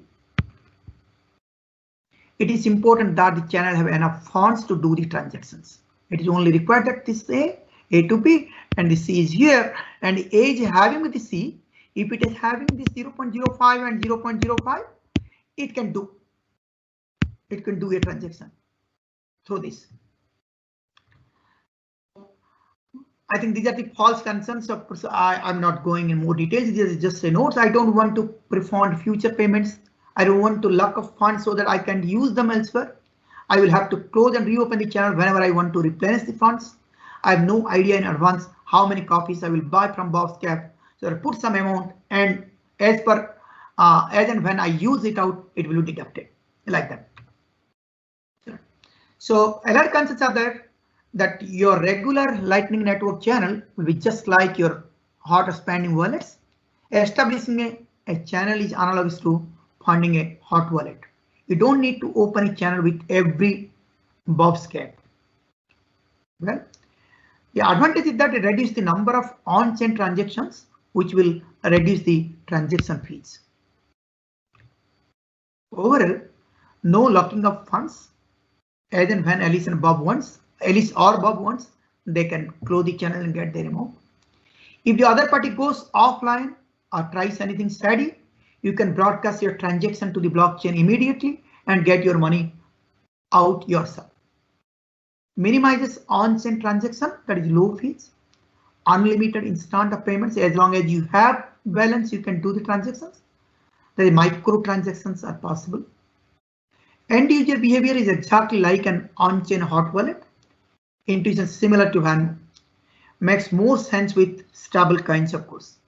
[SPEAKER 2] It is important that the channel have enough funds to do the transactions. It is only required that this A to B, and the C is here, and the A is having with the C. If it is having this 0.05 and 0.05, it can do a transaction through this. I think these are the false concerns. So I'm not going in more details. This is just a note. I don't want to prefund future payments. I don't want to lock up funds so that I can use them elsewhere. I will have to close and reopen the channel whenever I want to replenish the funds. I have no idea in advance how many copies I will buy from Bob's cap. So I put some amount, and as and when I use it out, it will be deducted like that. So alert concepts are that your regular Lightning Network channel will be just like your hot expanding wallets. Establishing a channel is analogous to funding a hot wallet. You don't need to open a channel with every Bob's cap. Well, the advantage is that it reduces the number of on-chain transactions, which will reduce the transaction fees. Overall, no locking of funds. As and when Alice or Bob wants, they can close the channel and get their amount. If the other party goes offline or tries anything steady, you can broadcast your transaction to the blockchain immediately and get your money out yourself. Minimizes on-chain transaction, that is low fees, unlimited instant of payments. As long as you have balance, you can do the transactions. The micro transactions are possible. End user behavior is exactly like an on-chain hot wallet. Intuition similar to Venmo. Makes more sense with stable coins, of course.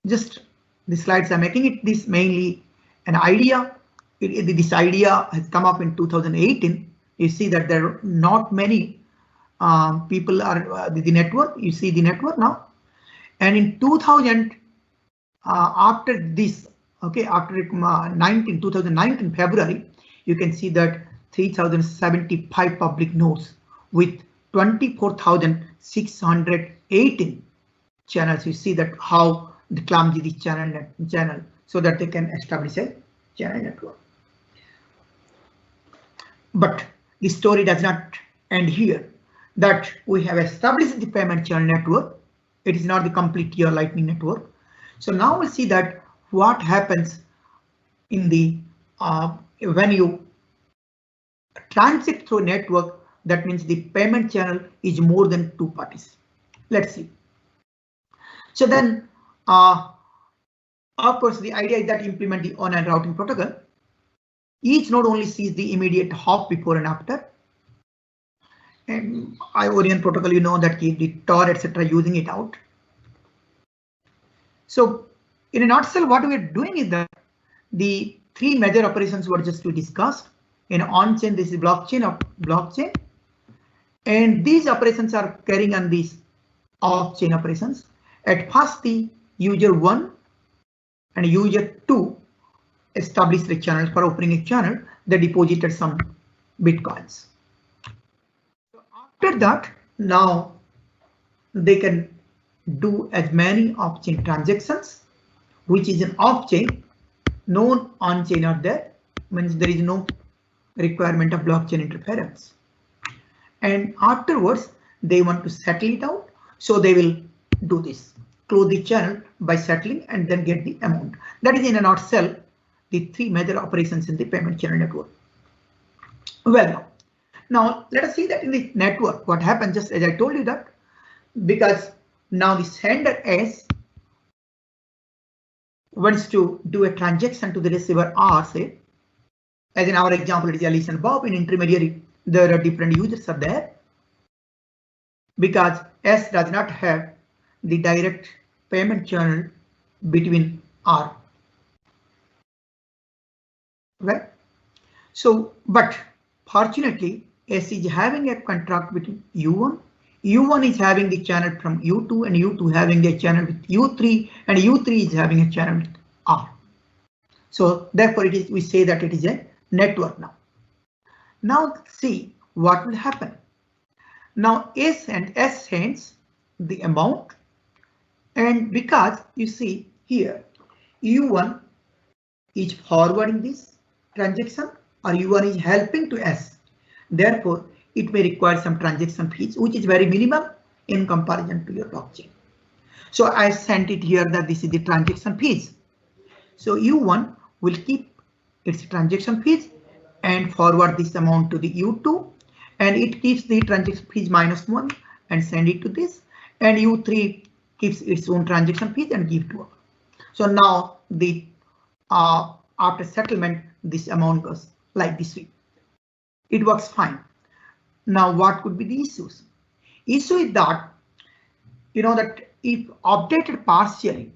[SPEAKER 2] Just the slides are making it this mainly an idea. This idea has come up in 2018. You see that there are not many people are the network. You see the network now, and in 2000, after this, okay, after 2019 February, you can see that 3075 public nodes with 24,618 channels. You see that how the clumsy the channel so that they can establish a channel network. But the story does not end here. That we have established the payment channel network. It is not the complete your Lightning network. So now we'll see that what happens in the when you transit through a network. That means the payment channel is more than two parties. Let's see. So then, of course, the idea is that implement the on and routing protocol. Each node only sees the immediate hop before and after. And Ionian protocol, you know that the Tor, etc., using it out. So in a nutshell, what we are doing is that the three major operations were just we discussed. In on-chain, this is blockchain, and these operations are carrying on these off-chain operations. At first, the user 1 and user 2 established the channel. For opening a channel, they deposited some bitcoins. After that, now they can do as many off-chain transactions, which is an off-chain. No on-chain are there, means there is no requirement of blockchain interference. And afterwards, they want to settle it out, so they will do this, close the channel by settling and then get the amount. That is in a nutshell the three major operations in the payment channel network. Well, now let us see that in the network what happens, just as I told you that, because now the sender S wants to do a transaction to the receiver R, say, as in our example, it is Alice and Bob. In intermediary, there are different users are there, because S does not have the direct payment channel between R. Right? So, but fortunately, S is having a contract between U1. U1 is having the channel from U2, and U2 having the channel with U3, and U3 is having a channel with R. So therefore, it is, we say that it is a network now. Now see what will happen. Now S and S sends the amount, and because you see here U1 is forwarding this transaction, or U1 is helping to S. Therefore, it may require some transaction fees, which is very minimal in comparison to your blockchain. So I sent it here that this is the transaction fees. So U1 will keep its transaction fees and forward this amount to the U2, and it keeps the transaction fees -1 and send it to this, and U3 keeps its own transaction fees and give to us. So now the after settlement, this amount goes like this way. It works fine. Now what could be the issues? Issue is that, you know, that if updated partially,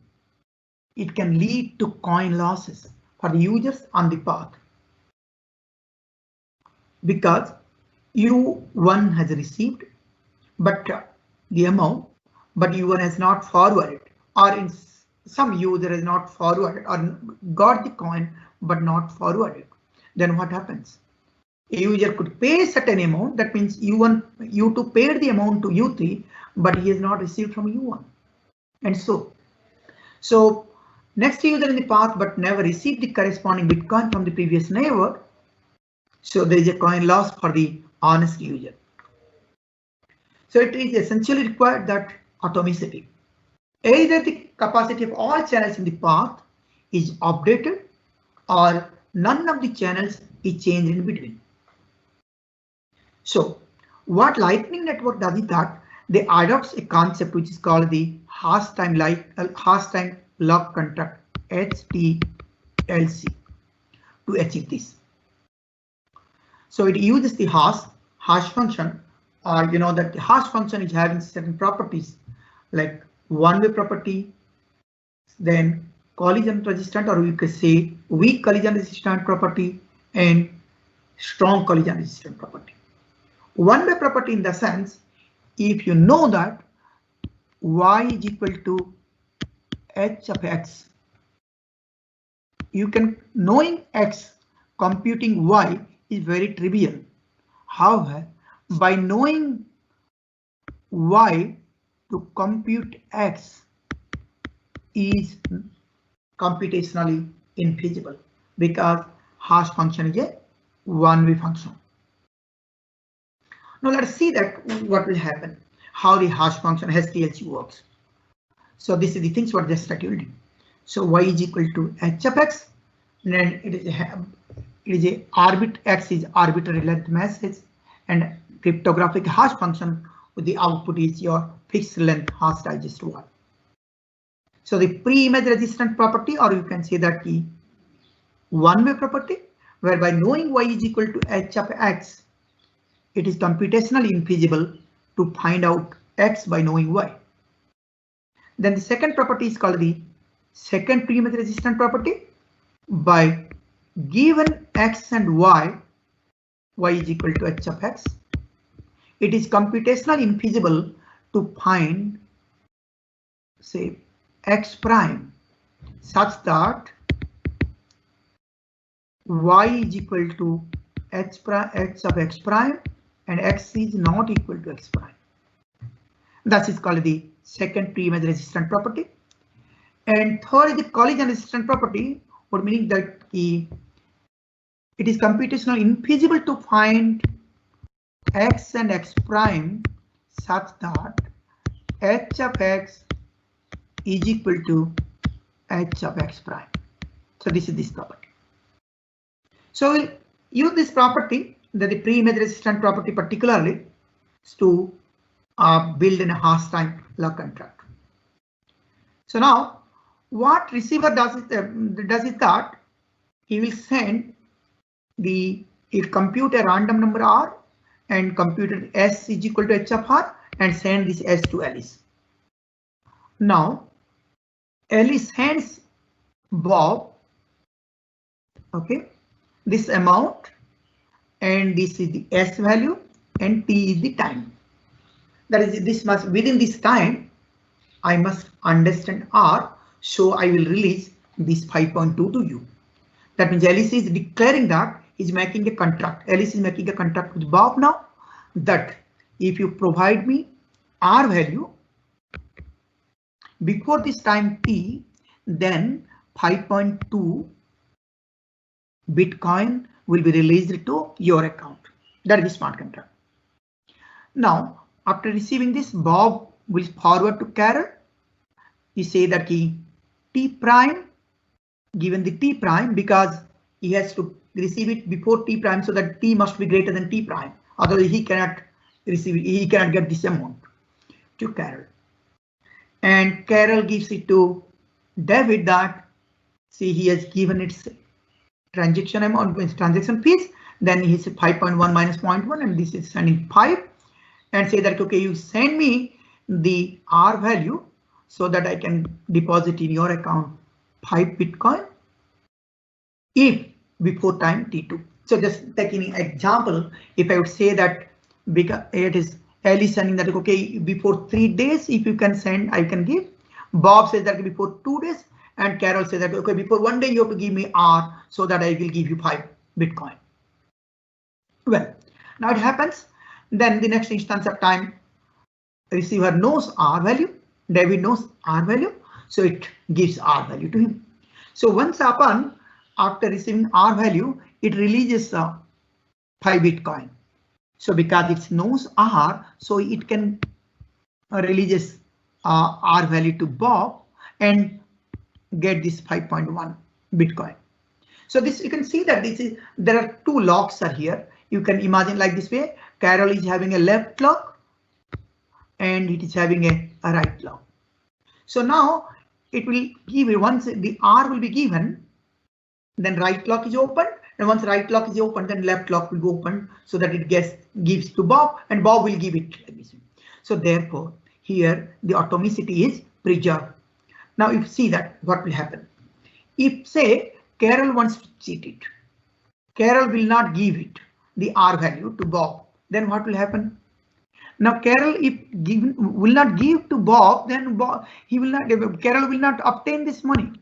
[SPEAKER 2] it can lead to coin losses for the users on the path. because U1 has received but the amount, but U1 has not forwarded, or in some user has not forwarded or got the coin but not forwarded. Then what happens? A user could pay a certain amount, that means U2 paid the amount to U3, but he has not received from U1. And so next user in the path but never received the corresponding Bitcoin from the previous neighbor. So there is a coin loss for the honest user. So it is essentially required that atomicity. Either the capacity of all channels in the path is updated or none of the channels is changed in between. So what Lightning Network does is that they adopts a concept which is called the hash time lock contract HTLC to achieve this. So it uses the hash function, or you know that the hash function is having certain properties like one-way property, then collision resistant, or we could say weak collision resistant property and strong collision resistant property. One-way property in the sense, if you know that y is equal to h of x, you can, knowing x, computing y is very trivial. However, by knowing y to compute x is computationally infeasible because hash function is a one-way function. Now let's see that what will happen, how the hash function HTLC works. So this is the things what just I told you. So y is equal to h of x, and then it is a x is arbitrary length message, and cryptographic hash function with the output is your fixed length hash digest one. So the pre-image resistant property, or you can say that the one-way property, whereby knowing y is equal to h of x, it is computationally infeasible to find out x by knowing y. Then the second property is called the second pre-image resistant property. By given x and y is equal to h of x, it is computationally infeasible to find, say, x prime such that y is equal to h of x prime and x is not equal to x prime. That is called the second pre-image resistant property. And third is the collision resistant property, what meaning that it is computationally infeasible to find x and x prime such that h of x is equal to h of x prime. So this is this property. So we'll use this property, the pre-image resistant property particularly, to build in a hash time lock contract. So now what receiver does is that he will send he'll compute a random number r and compute s is equal to h of r and send this s to Alice. Now Alice sends Bob, okay, this amount, and this is the s value and t is the time. That is, this must, within this time I must understand r, so I will release this 5.2 to you. That means Alice is declaring that he's making a contract. Alice is making a contract with Bob now that if you provide me r value before this time t, then 5.2 Bitcoin will be released to your account. That is the smart contract. Now, after receiving this, Bob will forward to Carol. You say that he T prime, given the T prime, because he has to receive it before T prime, so that T must be greater than T prime. Otherwise, he cannot receive it. He cannot get this amount to Carol. And Carol gives it to David that, see, he has given its transaction amount, transaction fees. Then he said 5.1 minus 0.1, and this is sending 5, and say that, okay, you send me the R value so that I can deposit in your account 5 Bitcoin if before time T2. So just taking an example, if I would say that because it is L is sending that okay, before 3 days, if you can send, I can give. Bob says that before 2 days, and Carol says that okay, before 1 day you have to give me R so that I will give you 5 Bitcoin. Well, now it happens. Then the next instance of time, receiver knows R value, David knows R value, so it gives R value to him. So once upon after receiving R value, it releases 5 Bitcoin. So because it knows R, so it can releases R value to Bob and get this 5.1 Bitcoin. So this you can see that this is there are 2 locks are here. You can imagine like this way. Carol is having a left lock and it is having a right lock. So now it will give it once the R will be given, then right lock is open, and once right lock is open, then left lock will be open so that it gives to Bob and Bob will give it. So therefore here the atomicity is preserved. Now if you see that what will happen, if say Carol wants to cheat it, Carol will not give it the R value to Bob, then what will happen? Now Carol if given will not give to Bob, then Bob, Carol will not obtain this money.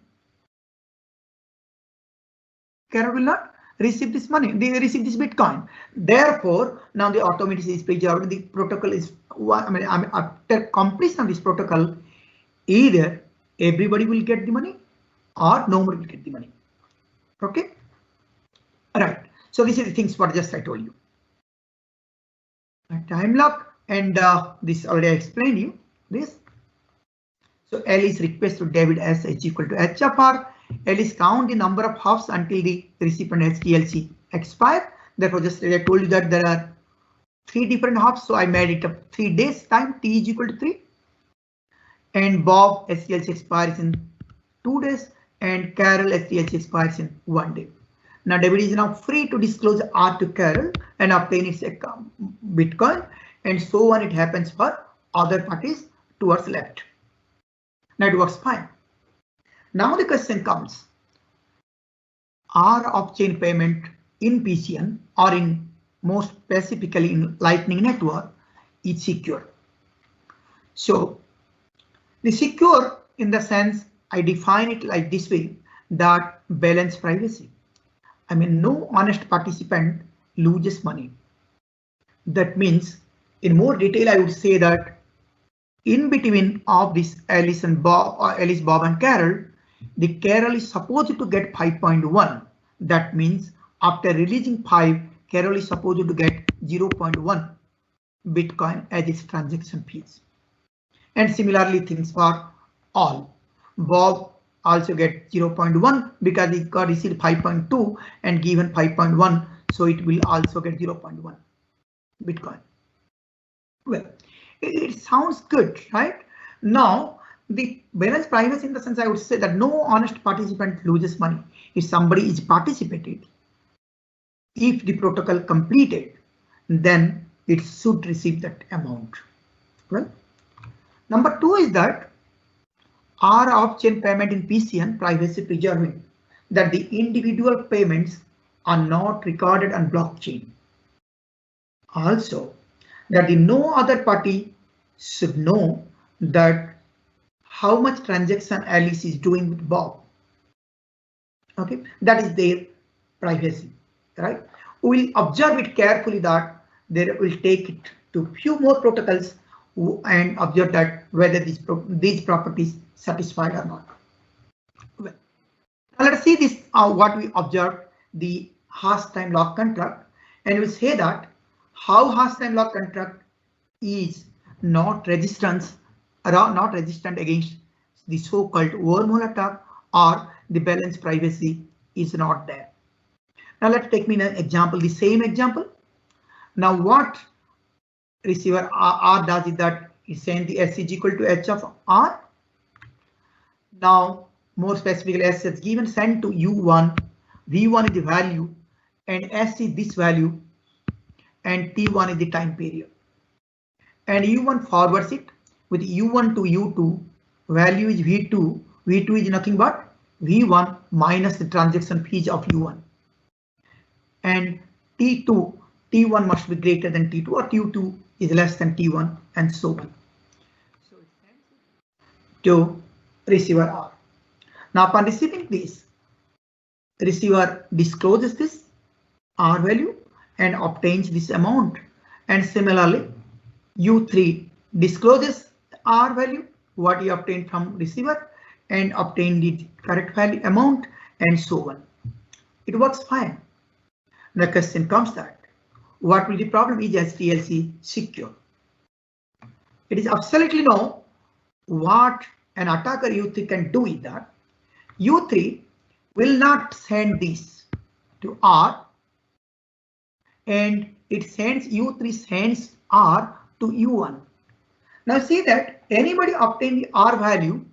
[SPEAKER 2] Carol will not receive this money, they receive this Bitcoin. Therefore, now the atomicity is preserved. The protocol is after completion of this protocol, either everybody will get the money or no one will get the money. Okay. All right. So this is the things what just I told you. A time lock and this already I explained you this. So L is request to David as H equal to H of R. L is count the number of hops until the recipient SDLC expire. Therefore, just I told you that there are 3 different hops. So I made it up 3 days time. T is equal to 3. And Bob SDLC expires in 2 days. And Carol SDLC expires in 1 day. Now David is now free to disclose R to Carol and obtain its Bitcoin, and so on. It happens for other parties towards left. Now it works fine. Now the question comes, R off-chain payment in PCN or in most specifically in Lightning Network is secure. So the secure in the sense I define it like this way, that balance privacy. I mean, no honest participant loses money. That means in more detail, I would say that in between of this Alice, Bob, and Carol, the Carol is supposed to get 5.1. That means after releasing 5, Carol is supposed to get 0.1 Bitcoin as its transaction fees. And similarly, things for all. Bob also get 0.1 because he got received 5.2 and given 5.1, so it will also get 0.1 Bitcoin. Well, it sounds good, right? Now the balance privacy in the sense I would say that no honest participant loses money. If somebody is participated, if the protocol completed, then it should receive that amount. Well, number 2 is that R off-chain payment in PCN privacy preserving, that the individual payments are not recorded on blockchain. Also, that the no other party should know that how much transaction Alice is doing with Bob. Okay, that is their privacy, right? We will observe it carefully that they will take it to few more protocols and observe that whether these properties satisfied or not. Well, now let us see this what we observed, the hash time lock contract, and we say that how hash time lock contract is not resistant against the so-called wormhole attack, or the balance privacy is not there. Now let's take me an example, the same example. Now what receiver R does is that it sends the S is equal to H of R. Now more specifically, S is given sent to U1, V1 is the value, and S is this value, and T1 is the time period. And U1 forwards it with U1 to U2, value is V2, V2 is nothing but V1 minus the transaction fees of U1. and T2, T1 must be greater than T2 or T2 is less than T1 and so on. So it sends it to receiver R. Now upon receiving this, receiver discloses this R value and obtains this amount, and similarly U3 discloses R value what you obtained from receiver and obtain the correct value amount and so on. It works fine. The question comes that what will the problem is SDLC secure? It is absolutely no what an attacker U3 can do is that U3 will not send this to R and it sends U3 sends R to U1. Now see that anybody obtain the R value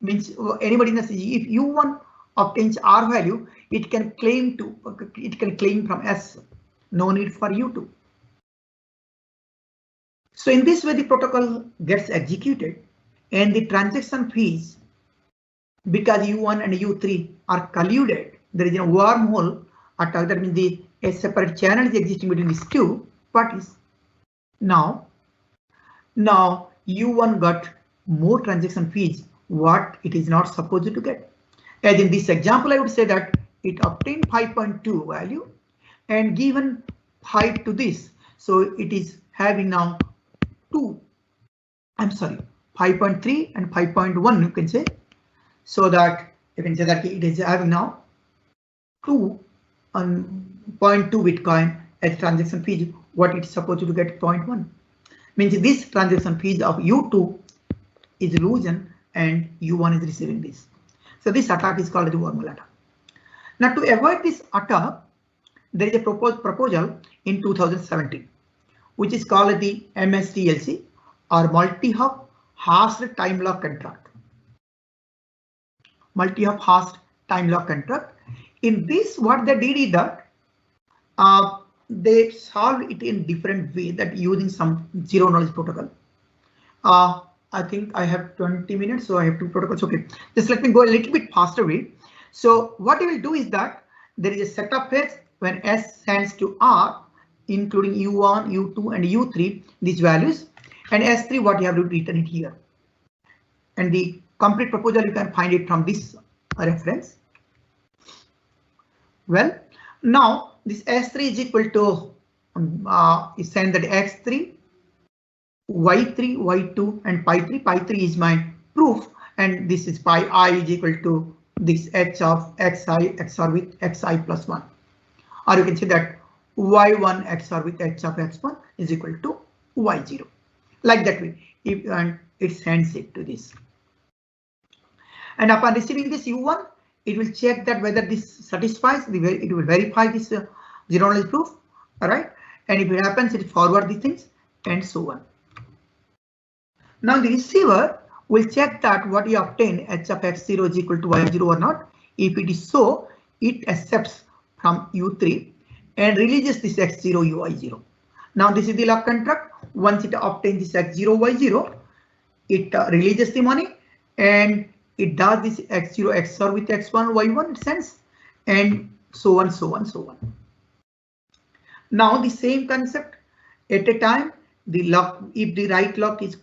[SPEAKER 2] means anybody in the CG, if U1 obtains R value, it can claim from S. No need for U2. So in this way the protocol gets executed and the transaction fees, because U1 and U3 are colluded, there is a wormhole attack, that means a separate channel is existing between these two parties. Now U1 got more transaction fees what it is not supposed to get. As in this example, I would say that it obtained 5.2 value and given 5 to this, so it is having now 5.3 and 5.1 you can say, so that you can say that it is having now 2.2 Bitcoin as transaction fees what it's supposed to get 0.1. Means this transaction fees of U2 is losing and U1 is receiving this. So this attack is called the wormhole attack. Now to avoid this attack, there is a proposal in 2017 which is called the MSDLC or multi-hop hashed time lock contract. Multi-hop hashed time lock contract. In this, what they did is that they solved it in different way, that using some zero knowledge protocol. I think I have 20 minutes, so I have two protocols. Okay, just let me go a little bit faster way. So what you will do is that there is a setup phase when S sends to R, including U1, U2, and U3 these values, and S3 what you have to return it here. And the complete proposal you can find it from this reference. Well, now this S3 is equal to is saying that X3, Y3, Y2, and Pi3. Pi3 is my proof, and this is pi I is equal to this H of Xi XOR with Xi plus 1. Or you can say that Y1 XOR with H of X1 is equal to Y0. Like that way, and it sends it to this. And upon receiving this U1, it will check that whether this satisfies, it will verify this zero knowledge proof, all right? And if it happens, it will forward the things and so on. Now the receiver will check that what you obtain H of X0 is equal to Y0 or not. If it is so, it accepts from U3 and releases this X0 Y0. Now this is the lock contract. Once it obtains this X0 Y0, it releases the money and it does this X0 XOR with X1 Y1 it sends, and so on, so on, so on. Now the same concept at a time, the lock, if the right lock is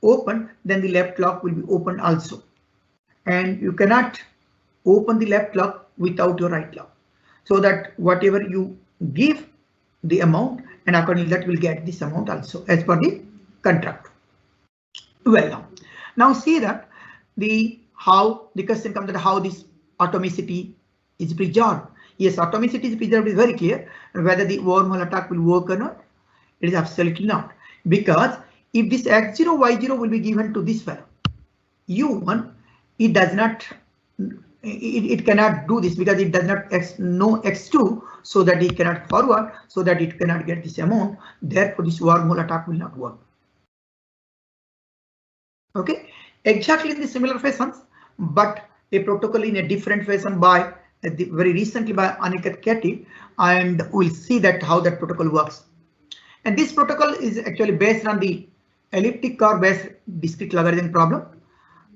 [SPEAKER 2] open, then the left lock will be open also, and you cannot open the left lock without your right lock, so that whatever you give the amount, and accordingly that will get this amount also as per the contract. Well, now see that the question comes that how this atomicity is preserved. Yes, atomicity is preserved is very clear. Whether the wormhole attack will work or not, it is absolutely not, because if this X0 Y0 will be given to this fellow U1, it does not, it cannot do this because it does not know X2, so that it cannot forward, so that it cannot get this amount. Therefore, this wormhole attack will not work. Okay, exactly in the similar fashions, but a protocol in a different fashion by very recently by Aniket Keti, and we'll see that how that protocol works. And this protocol is actually based on the elliptic curve based discrete logarithm problem.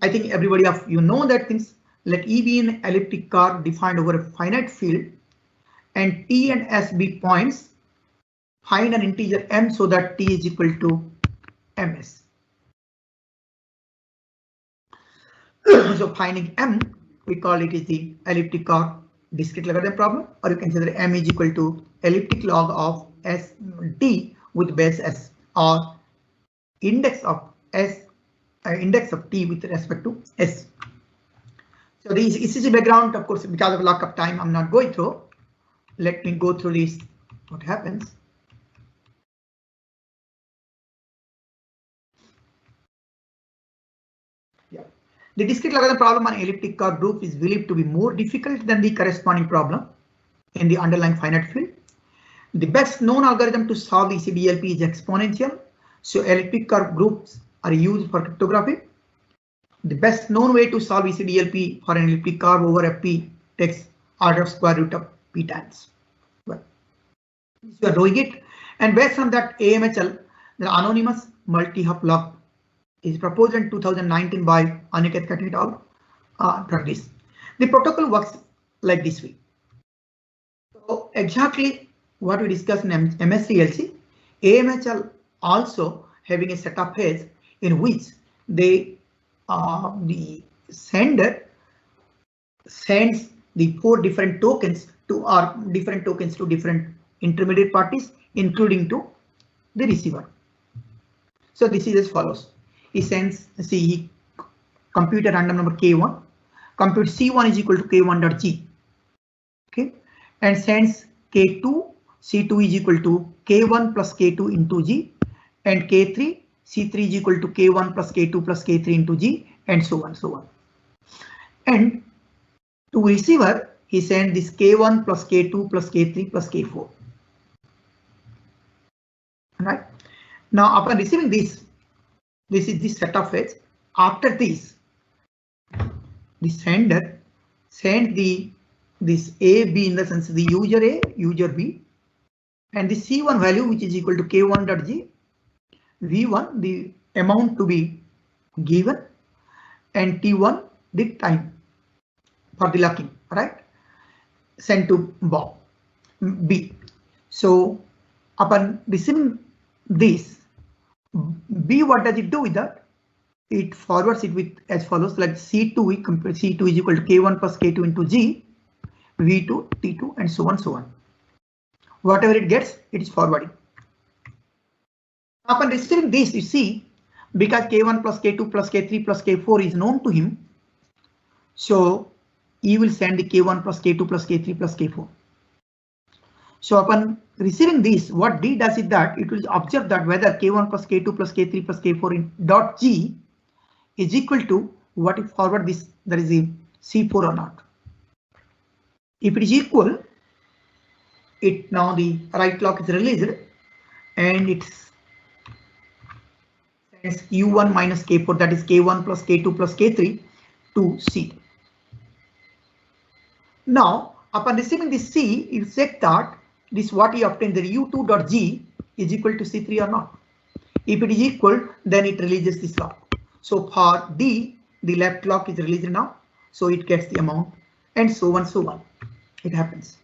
[SPEAKER 2] I think everybody of you know that things. Let E be an elliptic curve defined over a finite field, and T and S be points, find an integer m so that T is equal to ms. So finding m, we call it is the elliptic or discrete logarithm problem, or you can say that m is equal to elliptic log of s t with base s, or index of s, index of t with respect to s. So this is the background. Of course, because of lack of time, I'm not going through. Let me go through this. What happens? Yeah. The discrete logarithm problem on elliptic curve group is believed to be more difficult than the corresponding problem in the underlying finite field. The best known algorithm to solve the ECDLP is exponential. So elliptic curve groups are used for cryptography. The best known way to solve ECDLP for an elliptic curve over FP takes order of square root of p times. Well, you are doing it, and based on that AMHL, the anonymous multi-hop log is proposed in 2019 by Aniket Khat et al. Practice. The protocol works like this way. So exactly what we discussed in MSCLC, AMHL also having a set of heads in which they the sender sends the 4 different tokens to different intermediate parties, including to the receiver. So this is as follows. He sends, he compute a random number k1, compute c1 is equal to k1.g, okay, and sends k2, c2 is equal to k1 plus k2 into g, and k3, c3 is equal to k1 plus k2 plus k3 into g, and so on, so on. And to receiver, he sends this k1 plus k2 plus k3 plus k4. Right. Now, upon receiving this is the set of heads. After this, the sender sends this A, B in the sense the user A, user B, and the C1 value which is equal to K1.G, V1 the amount to be given, and T1 the time for the locking, right? Sent to Bob B. So upon receiving this, B, what does it do with that? It forwards it with as follows, like C2, we compare C2 is equal to K1 plus K2 into G, V2, T2, and so on, so on. Whatever it gets, it is forwarding. Upon receiving this, you see, because K1 plus K2 plus K3 plus K4 is known to him, so he will send the K1 plus K2 plus K3 plus K4. So upon receiving this, what D does is that it will observe that whether K1 plus K2 plus K3 plus K4 in dot G is equal to what if forward this, there is a C4 or not. If it is equal, it now the right clock is released and it sends U1 minus K4, that is K1 plus K2 plus K3 to C. Now, upon receiving this C, you check that this what he obtained, the U2.G is equal to C3 or not. If it is equal, then it releases this lock. So for D, the left lock is released now, so it gets the amount, and so on, so on. It happens.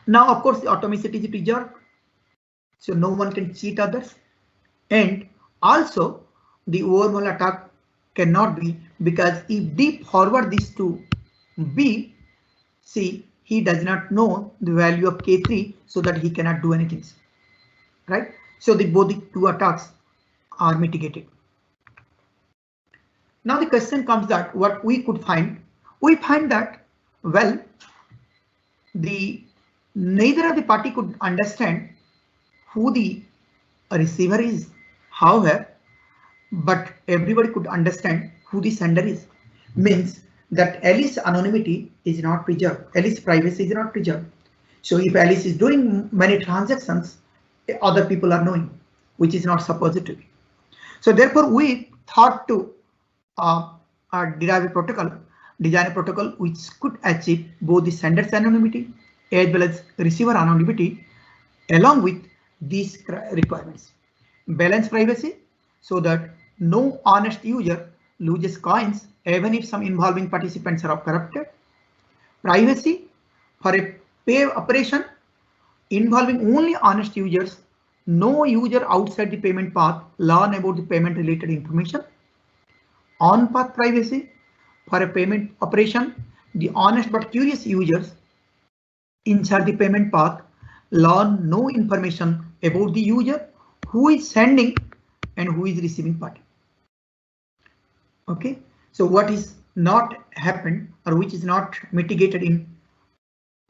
[SPEAKER 2] Now, of course, the atomicity is preserved, so no one can cheat others, and also the overall attack cannot be, because if D forward this to B, see, he does not know the value of K3, so that he cannot do anything, right? So both the two attacks are mitigated. Now the question comes that what we could find, we find that, well, neither of the party could understand who the receiver is, however, but everybody could understand who the sender is. Means that Alice's anonymity is not preserved, Alice's privacy is not preserved. So if Alice is doing many transactions, other people are knowing, which is not supposed to be. So therefore, we thought to design a protocol which could achieve both the sender's anonymity as well as receiver anonymity, along with these requirements. Balance privacy, so that no honest user loses coins even if some involving participants are corrupted. Privacy for a pay operation involving only honest users. No user outside the payment path learn about the payment related information. On path privacy. For a payment operation, the honest but curious users inside the payment path learn no information about the user who is sending and who is receiving party. Okay, so what is not happened or which is not mitigated in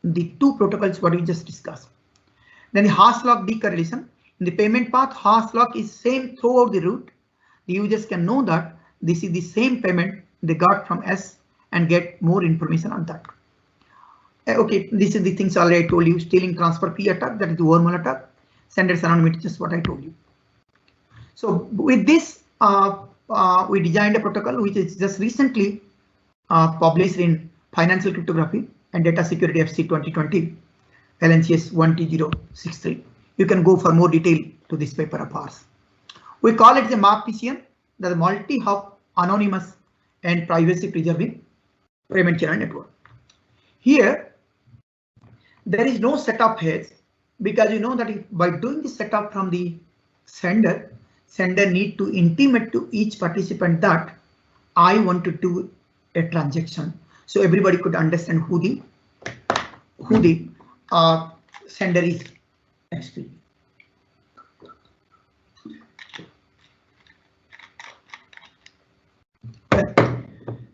[SPEAKER 2] the two protocols what we just discussed. Then the hash lock decorrelation. In the payment path, hash lock is same throughout the route. The users can know that this is the same payment they got from S and get more information on that. Okay, this is the things already I told you. Stealing transfer fee attack, that is the wormhole attack. Sender's anonymity, just what I told you. So with this, we designed a protocol which is just recently published in Financial Cryptography and Data Security FC 2020, LNCS 1T063. You can go for more detail to this paper of ours. We call it the MAP-PCN, the multi-hop, anonymous and privacy preserving payment channel network. Here, there is no setup heads because you know that if by doing the setup from the sender need to intimate to each participant that I want to do a transaction. So everybody could understand who the sender is actually.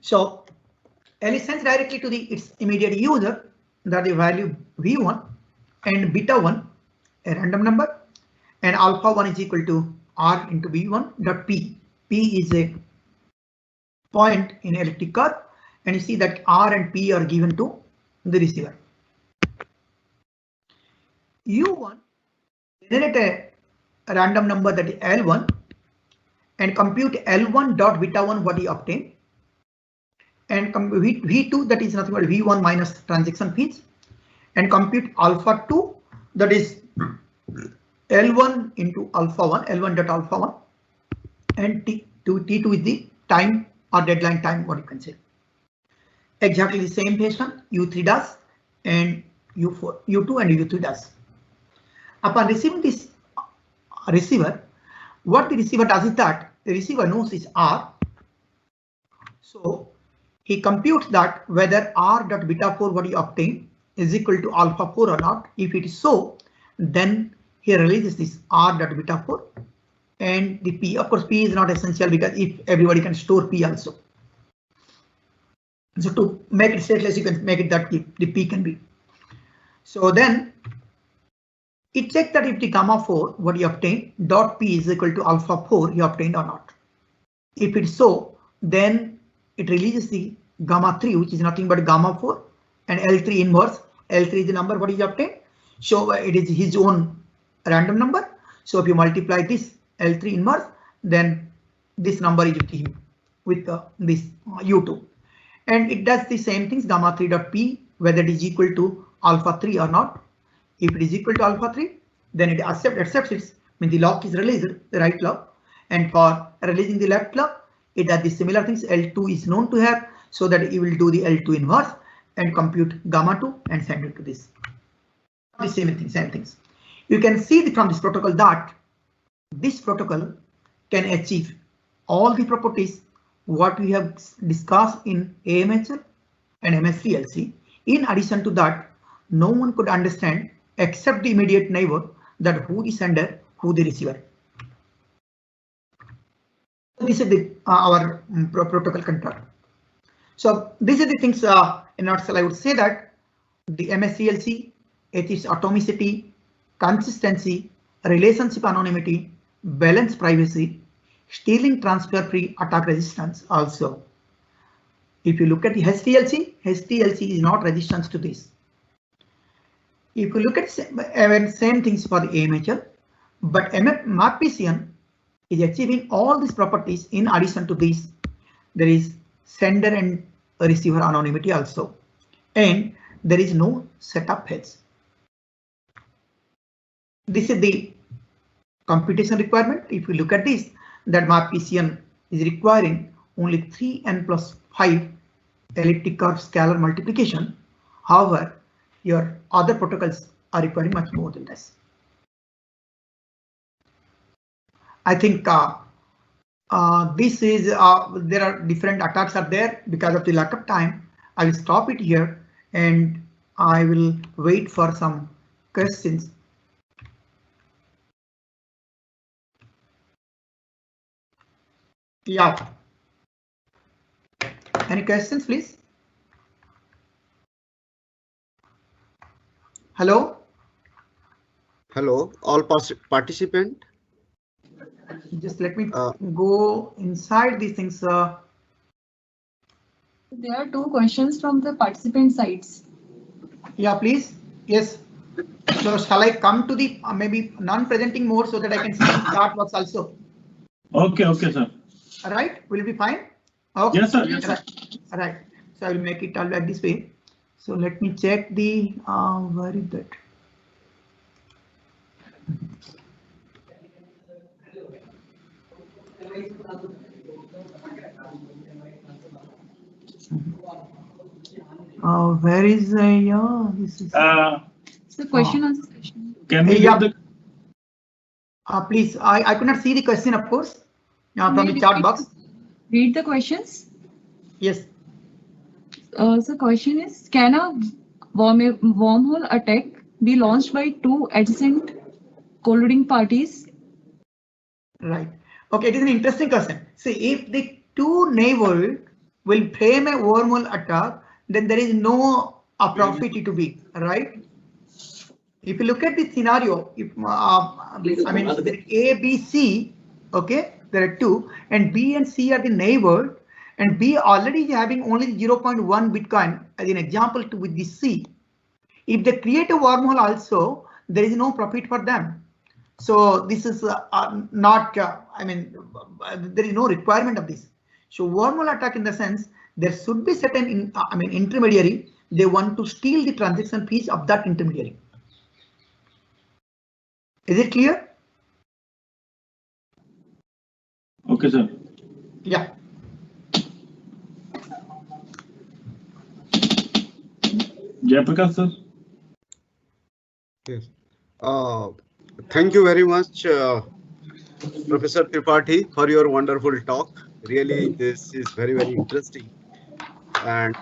[SPEAKER 2] So L is sends directly to its immediate user, that the value v1 and beta 1 a random number, and alpha 1 is equal to r into v1 dot p. P is a point in elliptic curve, and you see that r and p are given to the receiver. U1 generate a random number, that is L1, and compute L1 dot beta 1 what you obtain, and V2, that is nothing but V1 minus transaction fees, and compute alpha 2, that is L1 into alpha 1, L1 dot alpha 1, and T2 is the time or deadline time, what you can say. Exactly the same fashion U3 does, and U2 and U3 does. Upon receiving this receiver, what the receiver does is that the receiver knows is R. So he computes that whether R dot beta 4 what he obtained is equal to alpha 4 or not. If it is so, then he releases this R dot beta 4 and the P. Of course, P is not essential because if everybody can store P also. So to make it stateless, you can make it that the P can be. So then it checks that if the gamma 4 what you obtained dot P is equal to alpha 4 you obtained or not. If it's so, then it releases the gamma 3, which is nothing but gamma 4 and L3 inverse. L3 is the number what is obtained. So it is his own random number. So if you multiply this L3 inverse, then this number is with him with this U2, and it does the same things gamma 3 dot P whether it is equal to alpha 3 or not. If it is equal to alpha 3, then it accepts it, means the lock is released, the right lock, and for releasing the left lock, it does the similar things. L2 is known to have, so that it will do the L2 inverse and compute gamma 2 and send it to this. The same things. You can see from this protocol that this protocol can achieve all the properties what we have discussed in AMHL and MS-DLC. In addition to that, no one could understand except the immediate neighbor that who the sender, who the receiver. This is the our protocol control. So these are the things in a nutshell. I would say that the MS-DLC, it is atomicity, consistency, relationship anonymity, balance privacy, stealing transfer free attack resistance. Also, if you look at the HDLC is not resistance to this. If you look at same things for the AMHL, but MAP-PCN is achieving all these properties. In addition to this, there is sender and receiver anonymity also, and there is no setup heads. This is the computation requirement. If you look at this, that MAP-PCN is requiring only 3n plus 5 elliptic curve scalar multiplication. However, your other protocols are requiring much more than this. I think this is there are different attacks are there. Because of the lack of time, I will stop it here and I will wait for some questions. Yeah. Any questions, please? Hello.
[SPEAKER 1] Hello, all participant.
[SPEAKER 2] Just let me go inside these things.
[SPEAKER 3] There are two questions from the participant sides.
[SPEAKER 2] Yeah, please. Yes. So shall I come to the maybe non-presenting mode so that I can see the chart box also?
[SPEAKER 4] Okay, sir.
[SPEAKER 2] All right, will it be fine? Okay.
[SPEAKER 4] Yes, sir. Yes, sir.
[SPEAKER 2] All right. So I will make it all like this way. So let me check the where is that? Where is yeah? This is.
[SPEAKER 3] It's the question answer session.
[SPEAKER 4] Can we
[SPEAKER 2] Yeah.
[SPEAKER 4] read the?
[SPEAKER 2] Please, I could not see the question, of course, from the chat box.
[SPEAKER 3] Read the questions.
[SPEAKER 2] Yes.
[SPEAKER 3] So question is, can a wormhole attack be launched by two adjacent colluding parties?
[SPEAKER 2] Right. Okay, it is an interesting question. See, if the two neighbors will frame a wormhole attack, then there is no profit to be, right? If you look at the scenario, if I mean A, B, C, okay, there are two, and B and C are the neighbor, and B already having only 0.1 Bitcoin as an example to with the C. If they create a wormhole also, there is no profit for them. So this is not, I mean, there is no requirement of this. So wormhole attack in the sense there should be certain, intermediary. They want to steal the transaction fees of that intermediary. Is it clear?
[SPEAKER 4] Okay, sir.
[SPEAKER 2] Yeah.
[SPEAKER 4] Jayaprakash, sir.
[SPEAKER 1] Yes. Thank you very much, Professor Tripathi, for your wonderful talk. Really, this is very, very interesting. And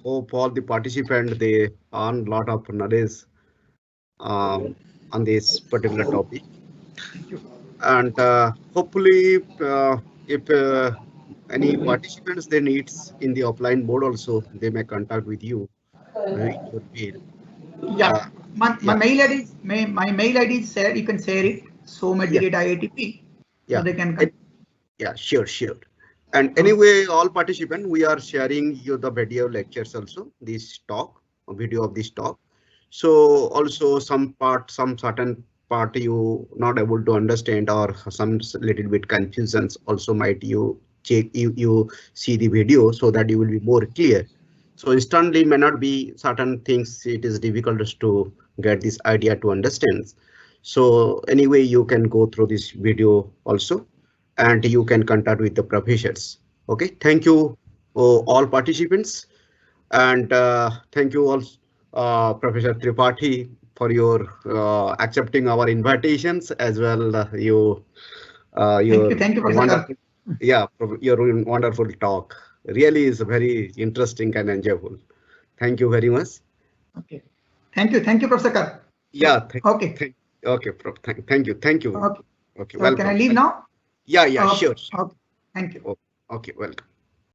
[SPEAKER 1] hope all the participants they earn a lot of knowledge on this particular topic. And hopefully, if any participants they needs in the offline mode also, they may contact with you. Your mail.
[SPEAKER 2] Yeah. My mail ID is my mail ID is share. You can share it. So IATP.
[SPEAKER 1] Yeah.
[SPEAKER 2] So they can.
[SPEAKER 1] Yeah, sure. And anyway, all participants, we are sharing you the video lectures also, this talk, a video of this talk. So also some certain part you not able to understand or some little bit confusions also might you check you see the video so that you will be more clear. So instantly may not be certain things. It is difficult to get this idea to understand. So anyway, you can go through this video also. And you can contact with the professors. Okay, thank you all participants, and thank you all Professor Tripathi for your accepting our invitations as well. Your
[SPEAKER 2] Thank you,
[SPEAKER 1] wonderful, your wonderful talk really is very interesting and enjoyable. Thank you very much.
[SPEAKER 2] Okay, thank you, Professor Kar.
[SPEAKER 1] Yeah.
[SPEAKER 2] Okay.
[SPEAKER 1] Okay, Prof. Thank you.
[SPEAKER 2] Okay.
[SPEAKER 1] Okay.
[SPEAKER 2] So can I leave now?
[SPEAKER 1] Yeah, sure.
[SPEAKER 2] Okay. Thank you.
[SPEAKER 1] Okay, welcome.